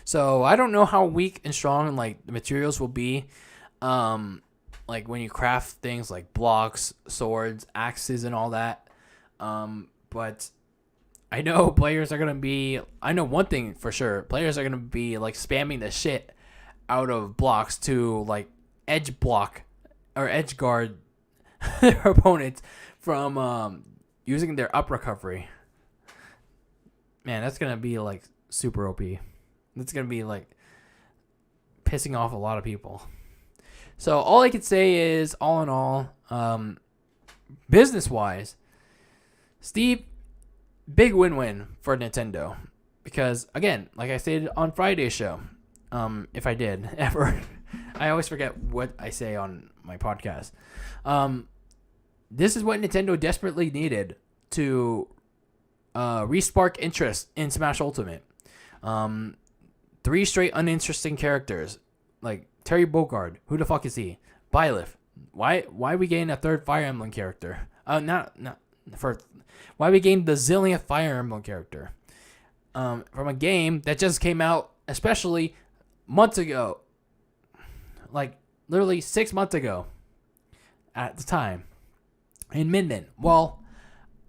So I don't know how weak and strong like the materials will be, like when you craft things like blocks, swords, axes, and all that. But I know players are gonna be. I know one thing for sure: players are gonna be like spamming the shit out of blocks to like edge block or edge guard their opponents from using their up recovery. Man, that's gonna be like super OP. That's gonna be like pissing off a lot of people. So all I could say is, all in all, business wise, Steve, big win-win for Nintendo, because again, like I said on Friday's show, if I did ever, I always forget what I say on my podcast. This is what Nintendo desperately needed to respark interest in Smash Ultimate. 3 straight uninteresting characters, like Terry Bogard, who the fuck is he? Byleth, why we gain a 3rd Fire Emblem character? Why we gained the zillionth Fire Emblem character from a game that just came out, especially months ago, like literally 6 months ago at the time, in Min Min. Well,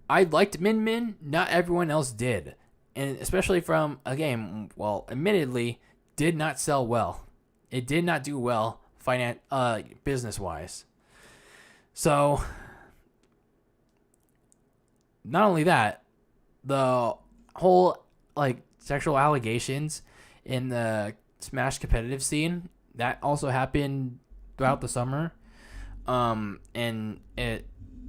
I liked Min Min, not everyone else did, and especially from a game, well, admittedly, did not sell well. It did not do well business wise. So not only that, the whole like sexual allegations in the Smash competitive scene, that also happened throughout the summer. And a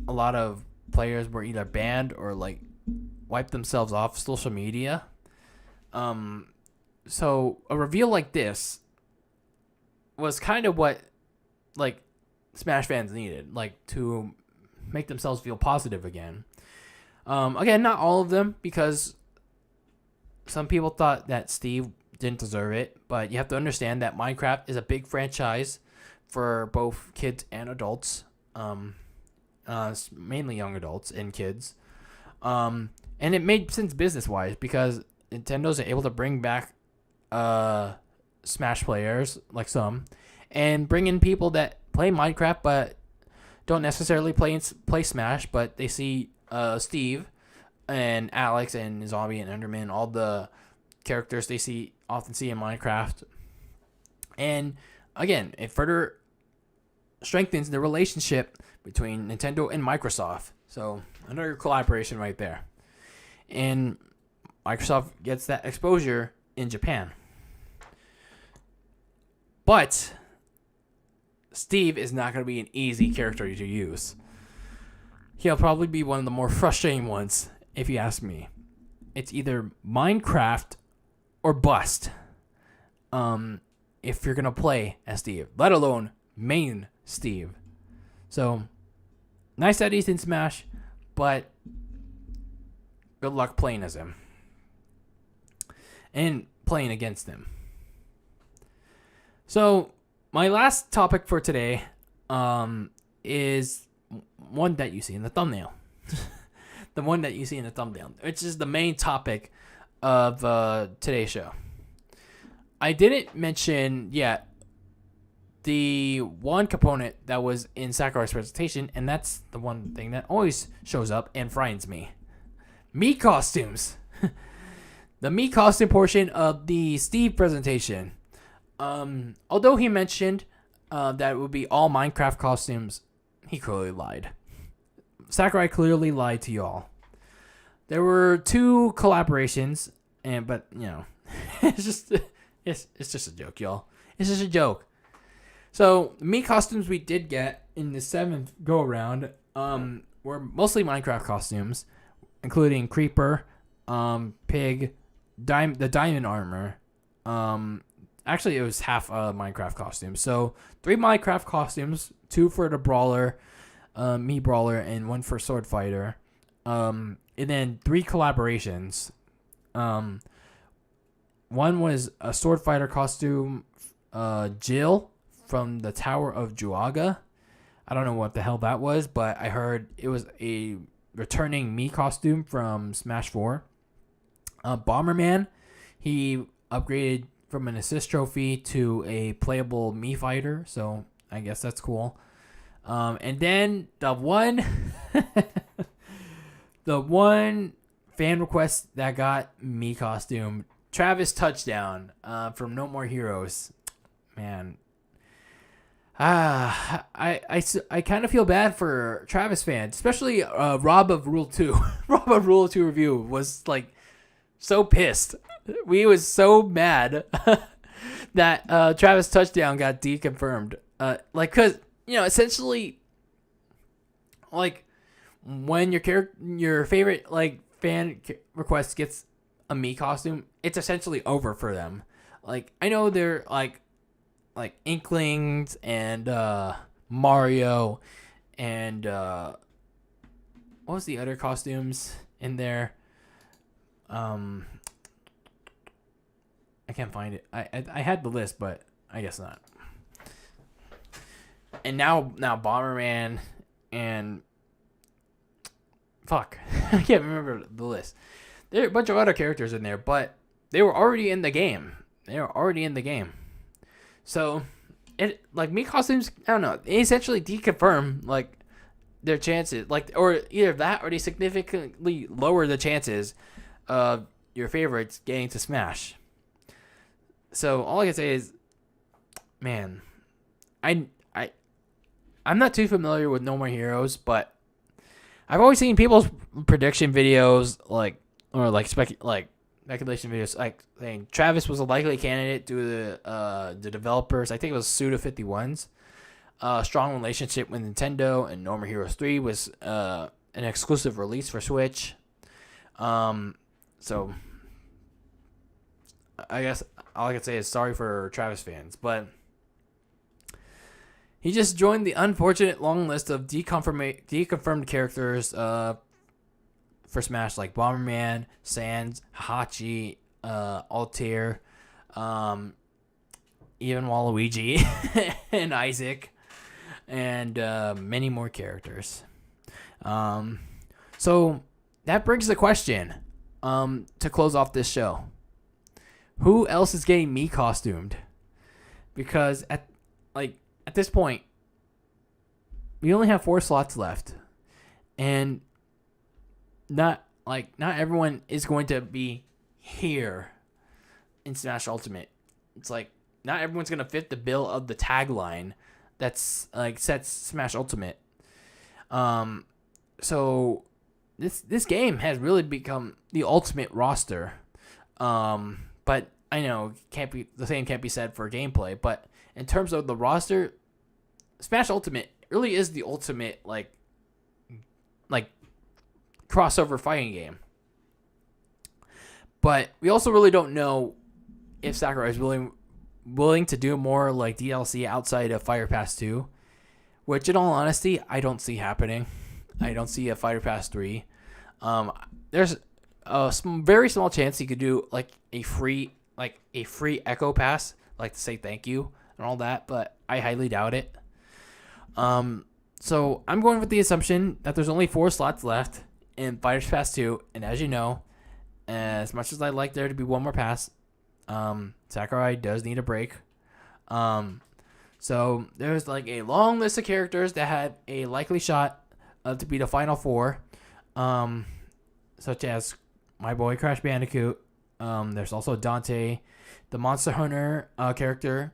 lot of players were either banned or like wiped themselves off social media. So a reveal like this was kind of what like Smash fans needed, like to make themselves feel positive again. Again, not all of them, because some people thought that Steve didn't deserve it, but you have to understand that Minecraft is a big franchise for both kids and adults, mainly young adults and kids. And it made sense business-wise, because Nintendo's able to bring back Smash players, like some, and bring in people that play Minecraft but don't necessarily play Smash, but they see Steve and Alex and Zombie and Enderman, all the characters they often see in Minecraft. And again, it further strengthens the relationship between Nintendo and Microsoft. So another collaboration right there. And Microsoft gets that exposure in Japan. But Steve is not going to be an easy character to use. He'll probably be one of the more frustrating ones, if you ask me. It's either Minecraft or bust, if you're going to play as Steve, let alone main Steve. So, nice that he's in Smash, but good luck playing as him. And playing against him. So, my last topic for today is one that you see in the thumbnail. The one that you see in the thumbnail, which is the main topic of today's show. I didn't mention yet the one component that was in Sakurai's presentation, and that's the one thing that always shows up and frightens me. Mii Costumes. The Mii Costume portion of the Steve presentation. Although he mentioned that it would be all Minecraft costumes, he clearly lied. Sakurai clearly lied to y'all. There were 2 collaborations, but you know, it's just a joke, y'all. It's just a joke. So Mii Costumes we did get in the 7th go around were mostly Minecraft costumes, including Creeper, Pig, the Diamond Armor. Actually, it was half Minecraft costumes. So 3 Minecraft costumes, 2 for the Brawler, Mii Brawler, and 1 for Sword Fighter. and then 3 collaborations. One was a sword fighter costume, Jill from the Tower of Juaga. I don't know what the hell that was, but I heard it was a returning Mii costume from Smash 4. Bomberman, he upgraded from an assist trophy to a playable Mii fighter, so I guess that's cool. And then the one fan request that got Mii costume, Travis Touchdown from No More Heroes. Man, I kind of feel bad for Travis fans, especially Rob of Rule 2. Rob of Rule 2 review was like so pissed. We was so mad that Travis Touchdown got deconfirmed. Like, cause essentially, like when your favorite like fan request gets a Mii costume, it's essentially over for them. Like, I know they're like Inklings and Mario and what was the other costumes in there? I can't find it. I had the list, but I guess not. And now Bomberman and fuck, I can't remember the list. There are a bunch of other characters in there, but they were already in the game. So it like Mii costumes, I don't know, they essentially deconfirm like their chances, like, or either that or they significantly lower the chances of your favorites getting to Smash. So all I can say is, man, I'm not too familiar with No More Heroes, but I've always seen people's prediction videos, speculation videos, like saying Travis was a likely candidate due to the developers. I think it was Suda51's strong relationship with Nintendo, and No More Heroes 3 was an exclusive release for Switch. So I guess all I can say is sorry for Travis fans, but he just joined the unfortunate long list of deconfirmed characters for Smash, like Bomberman, Sans, Hachi, Altair, even Waluigi, and Isaac, and many more characters. So that brings the question to close off this show. Who else is getting Mii costumed? Because at this point, we only have 4 slots left, and not everyone is going to be here in Smash Ultimate. It's like not everyone's gonna fit the bill of the tagline that's like sets Smash Ultimate. So this game has really become the ultimate roster. But I know the same can't be said for gameplay. But in terms of the roster, Smash Ultimate really is the ultimate like crossover fighting game. But we also really don't know if Sakurai is willing to do more like DLC outside of Fighter Pass 2, which in all honesty, I don't see happening. I don't see a Fighter Pass 3. There's a very small chance he could do like a free Echo Pass, like to say thank you and all that, but I highly doubt it. So I'm going with the assumption that there's only 4 slots left in Fighter Pass 2, and as you know, as much as I'd like there to be one more pass, Sakurai does need a break. So there's like a long list of characters that had a likely shot to be the final 4, such as my boy Crash Bandicoot. There's also Dante, the Monster Hunter character,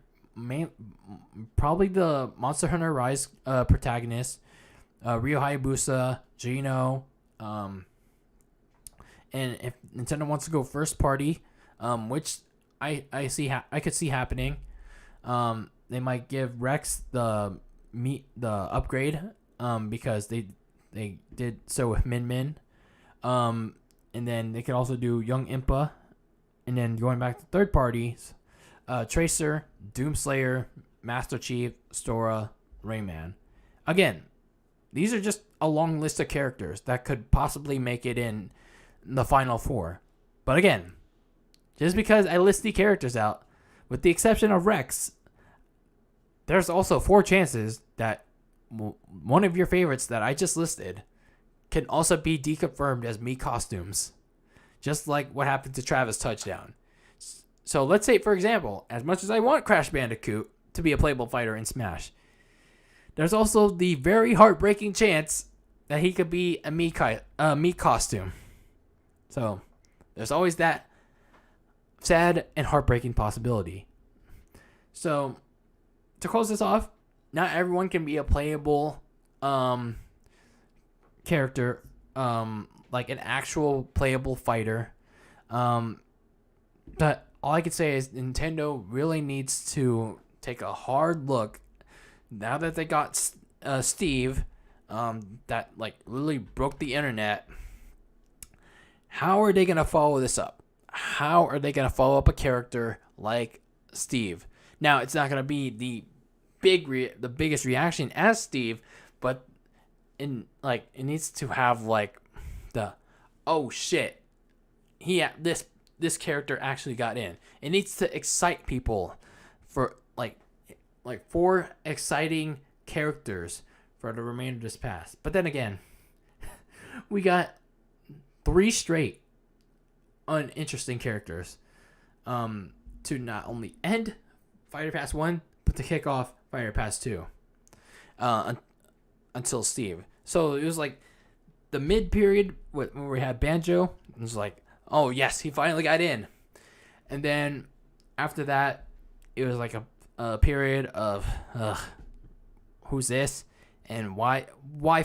probably the Monster Hunter Rise protagonist, Ryo Hayabusa, Gino, and if Nintendo wants to go first party, which I could see happening, they might give Rex the upgrade, because they did so with Min Min, and then they could also do Young Impa, and then going back to third parties, Tracer, Doomslayer, Master Chief, Stora, Rayman. Again, these are just a long list of characters that could possibly make it in the final 4. But again, just because I list the characters out, with the exception of Rex, there's also 4 chances that one of your favorites that I just listed can also be deconfirmed as Mii Costumes. Just like what happened to Travis Touchdown. So let's say, for example, as much as I want Crash Bandicoot to be a playable fighter in Smash, there's also the very heartbreaking chance that he could be a Mii Costume. So there's always that sad and heartbreaking possibility. So to close this off, not everyone can be a playable character, like an actual playable fighter. But all I could say is Nintendo really needs to take a hard look now that they got Steve, that like literally broke the internet. How are they gonna follow this up? How are they gonna follow up a character like Steve? Now it's not gonna be the biggest reaction as Steve, but it needs to have like the oh shit, this character actually got in. It needs to excite people for like 4 exciting characters for the remainder of this pass. But then again, we got 3 straight uninteresting characters to not only end Fighter Pass 1, but to kick off Fighter Pass 2 until Steve. So it was like the mid period when we had Banjo. It was like, oh yes, he finally got in. And then after that, it was like a period of who's this and why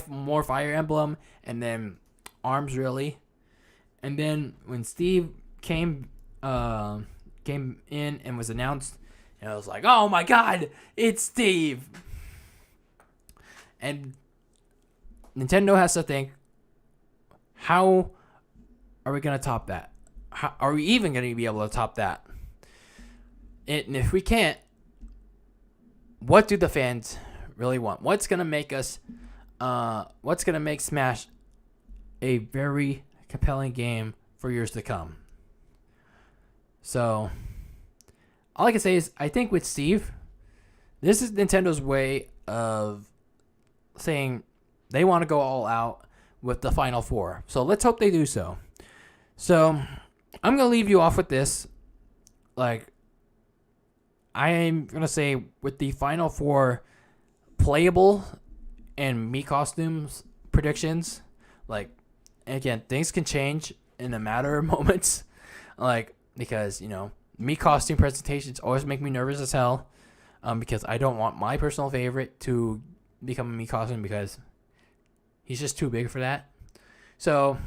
more Fire Emblem, and then ARMS really. And then when Steve came in and was announced, and I was like, oh my god, it's Steve. And Nintendo has to think, how are we going to top that? How are we even going to be able to top that? And if we can't, what do the fans really want? What's going to make Smash a very compelling game for years to come? So all I can say is, I think with Steve, this is Nintendo's way of saying they want to go all out with the Final 4. So let's hope they do so. So I'm going to leave you off with this. Like, I'm going to say with the Final 4 playable and Mii Costumes predictions, like, again, things can change in a matter of moments. Like, because, Mii Costume presentations always make me nervous as hell. Because I don't want my personal favorite to become a Mii Costume because he's just too big for that. So,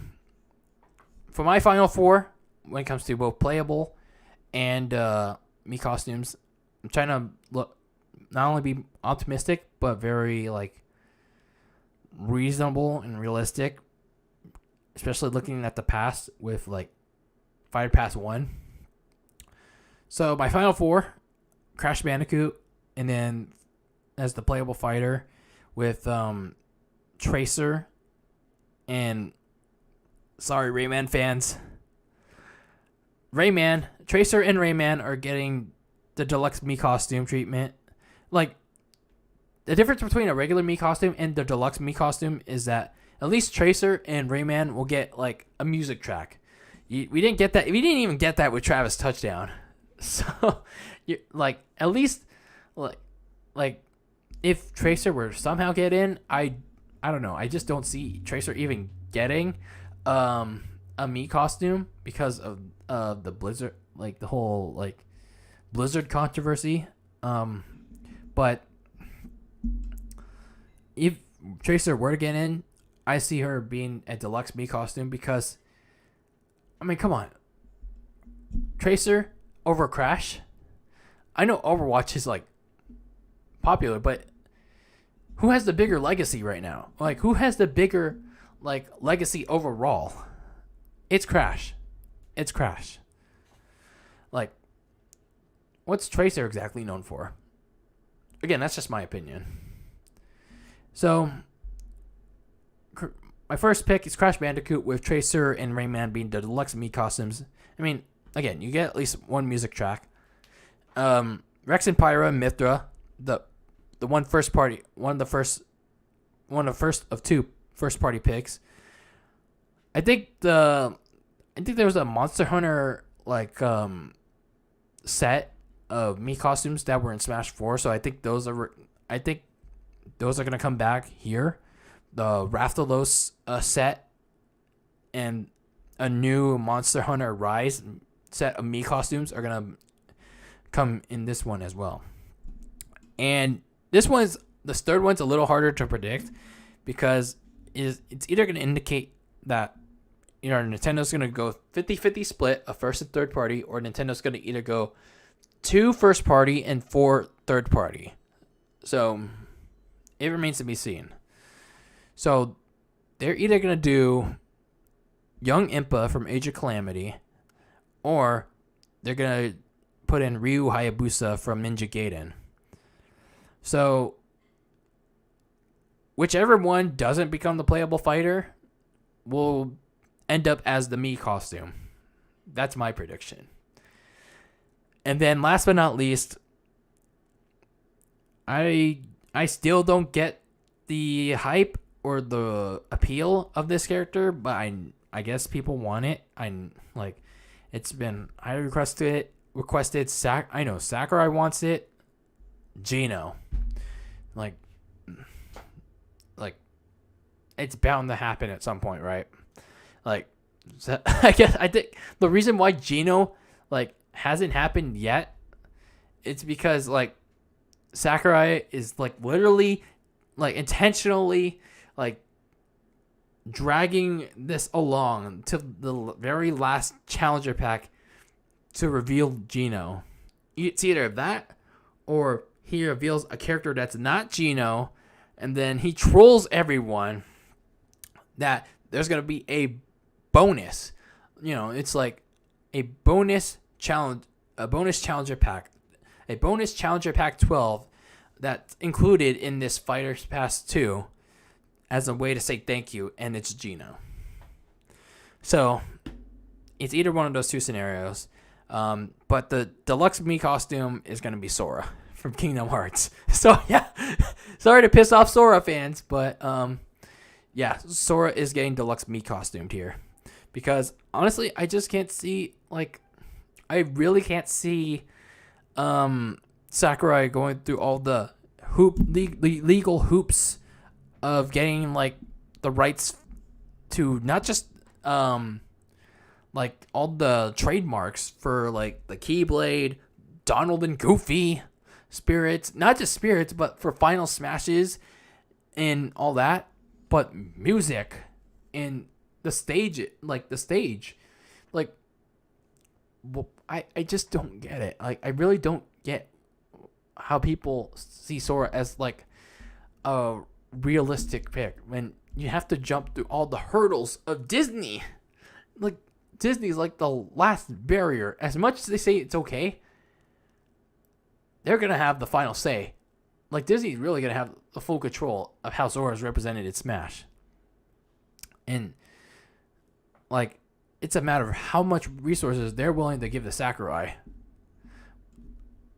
for my Final 4, when it comes to both playable and Mii Costumes, I'm trying to not only be optimistic, but very, reasonable and realistic. Especially looking at the past with, Fighter Pass 1. So, my Final 4, Crash Bandicoot, and then as the playable fighter with Tracer and sorry Rayman fans, Tracer and Rayman are getting the deluxe Mii Costume treatment. Like, the difference between a regular Mii Costume and the deluxe Mii Costume is that at least Tracer and Rayman will get a music track. We didn't get that. We didn't even get that with Travis Touchdown. So, at least, if Tracer were to somehow get in, I don't know. I just don't see Tracer even getting a Mii Costume because of the Blizzard, the whole Blizzard controversy. But if Tracer were to get in, I see her being a deluxe Mii Costume because, come on, Tracer over Crash. I know Overwatch is popular, but who has the bigger legacy right now? Who has the bigger legacy overall? It's Crash. It's Crash. What's Tracer exactly known for? Again, that's just my opinion. So my first pick is Crash Bandicoot with Tracer and Rayman being the deluxe Mii costumes. I mean, again, you get at least one music track. Rex and Pyra and Mithra, the one of the first of two first party picks. I think there was a Monster Hunter set of Mii costumes that were in Smash 4, so I think those are gonna come back here. The Rathalos set and a new Monster Hunter Rise set of Mii costumes are gonna come in this one as well. And this third one's a little harder to predict because it's either gonna indicate that Nintendo's gonna go 50-50 split of first and third party, or Nintendo's gonna either go 2 first party and 4 third party. So it remains to be seen. So they're either going to do Young Impa from Age of Calamity, or they're going to put in Ryu Hayabusa from Ninja Gaiden. So whichever one doesn't become the playable fighter will end up as the Mii costume. That's my prediction. And then last but not least, I still don't get the hype or the appeal of this character, but I guess people want it. It's been highly requested. I know Sakurai wants it. Gino, like it's bound to happen at some point, right? I think the reason why Gino hasn't happened yet, it's because Sakurai is literally intentionally dragging this along to the very last challenger pack to reveal Gino. It's either that or he reveals a character that's not Gino, and then he trolls everyone that there's going to be a bonus. It's a bonus challenge, a bonus challenger pack, a bonus challenger pack 12 that's included in this Fighters Pass 2 as a way to say thank you, and it's Gino. So it's either one of those two scenarios. But the deluxe Mii costume is going to be Sora from Kingdom Hearts. So yeah, sorry to piss off Sora fans, but yeah, Sora is getting deluxe Mii costumed here. Because honestly, I just can't see, I really can't see Sakurai going through all the legal hoops of getting the rights to not just all the trademarks for the Keyblade, Donald and Goofy, spirits, not just spirits, but for Final Smashes and all that, but music and the stage, I just don't get it. I really don't get how people see Sora as a realistic pick when you have to jump through all the hurdles of Disney. Disney's the last barrier. As much as they say it's okay, they're gonna have the final say. Disney's really gonna have the full control of how Sora is represented in Smash. And it's a matter of how much resources they're willing to give to Sakurai.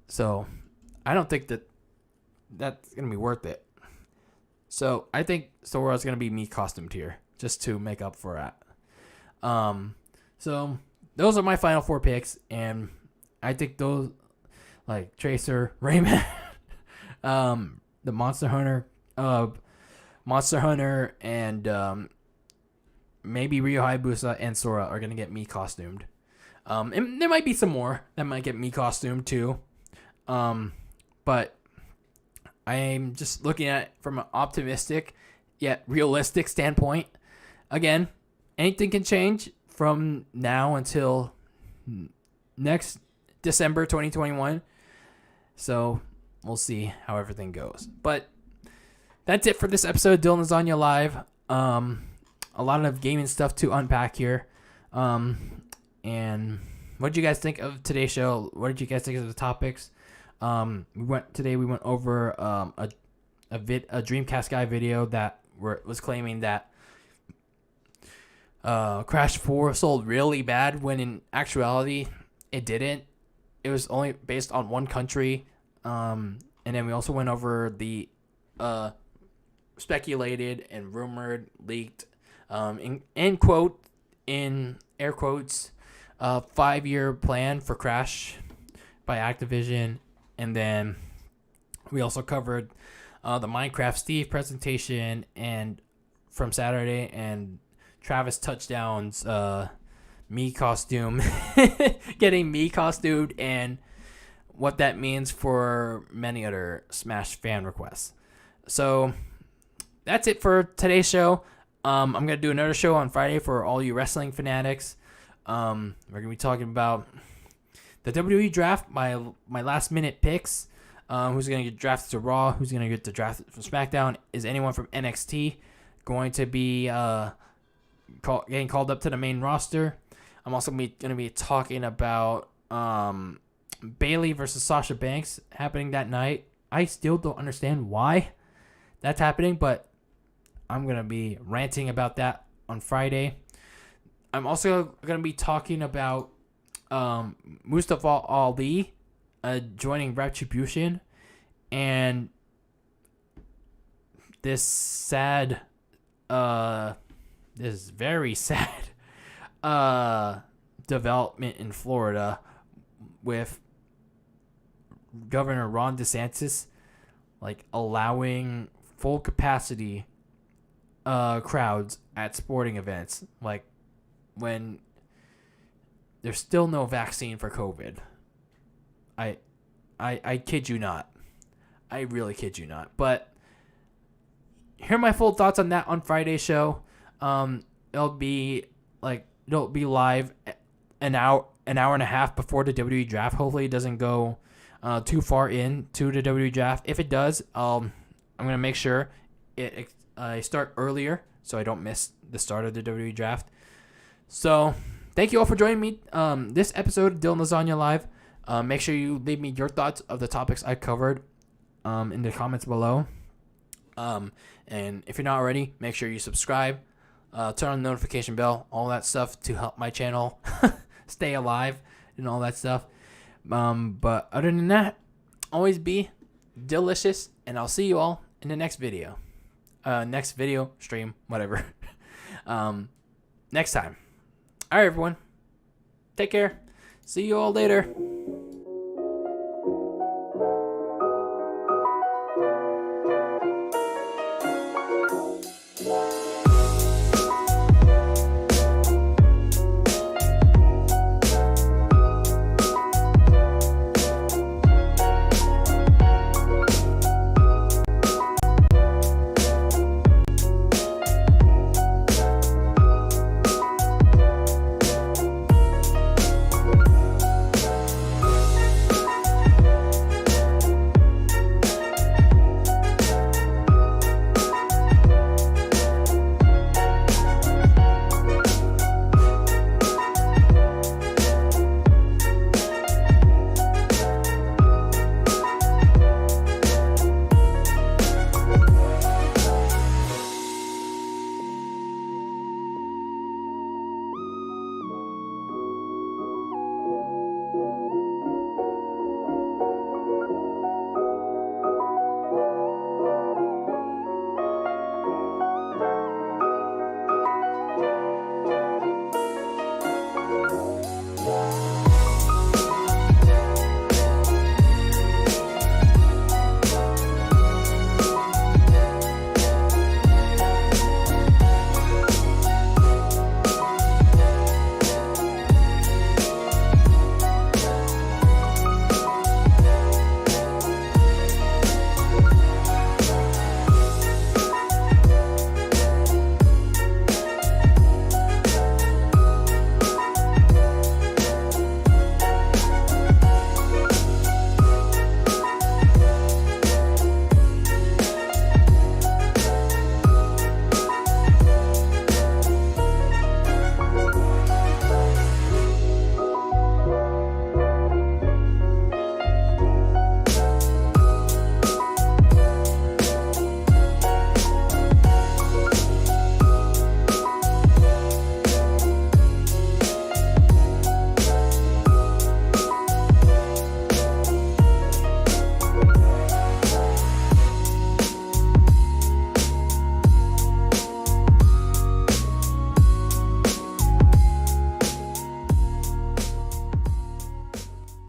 So I don't think that's going to be worth it. So I think Sora's going to be Mii costumed here just to make up for that. So those are my final 4 picks. And I think those, Tracer, Rayman, the Monster Hunter, and maybe Ryu Hayabusa and Sora are going to get Mii costumed. And there might be some more that might get Mii costumed too. But I'm just looking at it from an optimistic yet realistic standpoint. Again, anything can change from now until next December 2021. So we'll see how everything goes. But that's it for this episode of DylanLasagna Live. A lot of gaming stuff to unpack here. And what did you guys think of today's show? What did you guys think of the topics? We went over a Dreamcast guy video that was claiming that Crash 4 sold really bad when in actuality it didn't. It was only based on one country. And then we also went over the speculated and rumored, leaked, in air quotes, 5-year plan for Crash by Activision. And then we also covered the Minecraft Steve presentation and from Saturday, and Travis Touchdown's Mii Costume, getting Mii costumed, and what that means for many other Smash fan requests. So that's it for today's show. I'm going to do another show on Friday for all you wrestling fanatics. We're going to be talking about the WWE draft, my last minute picks. Who's going to get drafted to Raw? Who's going to get drafted from SmackDown? Is anyone from NXT going to be getting called up to the main roster? I'm also going to be talking about Bayley versus Sasha Banks happening that night. I still don't understand why that's happening, but I'm going to be ranting about that on Friday. I'm also going to be talking about Mustafa Ali joining Retribution, and this very sad development in Florida with Governor Ron DeSantis allowing full capacity crowds at sporting events, when there's still no vaccine for COVID. I kid you not. I really kid you not. But hear my full thoughts on that on Friday's show. It'll be live an hour and a half before the WWE draft. Hopefully it doesn't go too far into the WWE draft. If it does, I'm gonna make sure I start earlier so I don't miss the start of the WWE draft. So thank you all for joining me this episode of Dylan Lasagna Live. Make sure you leave me your thoughts of the topics I covered in the comments below. And if you're not already, make sure you subscribe, turn on the notification bell, all that stuff to help my channel stay alive and all that stuff. But other than that, always be delicious, and I'll see you all in the next video. Next video, stream, whatever. Next time. All right, everyone. Take care. See you all later.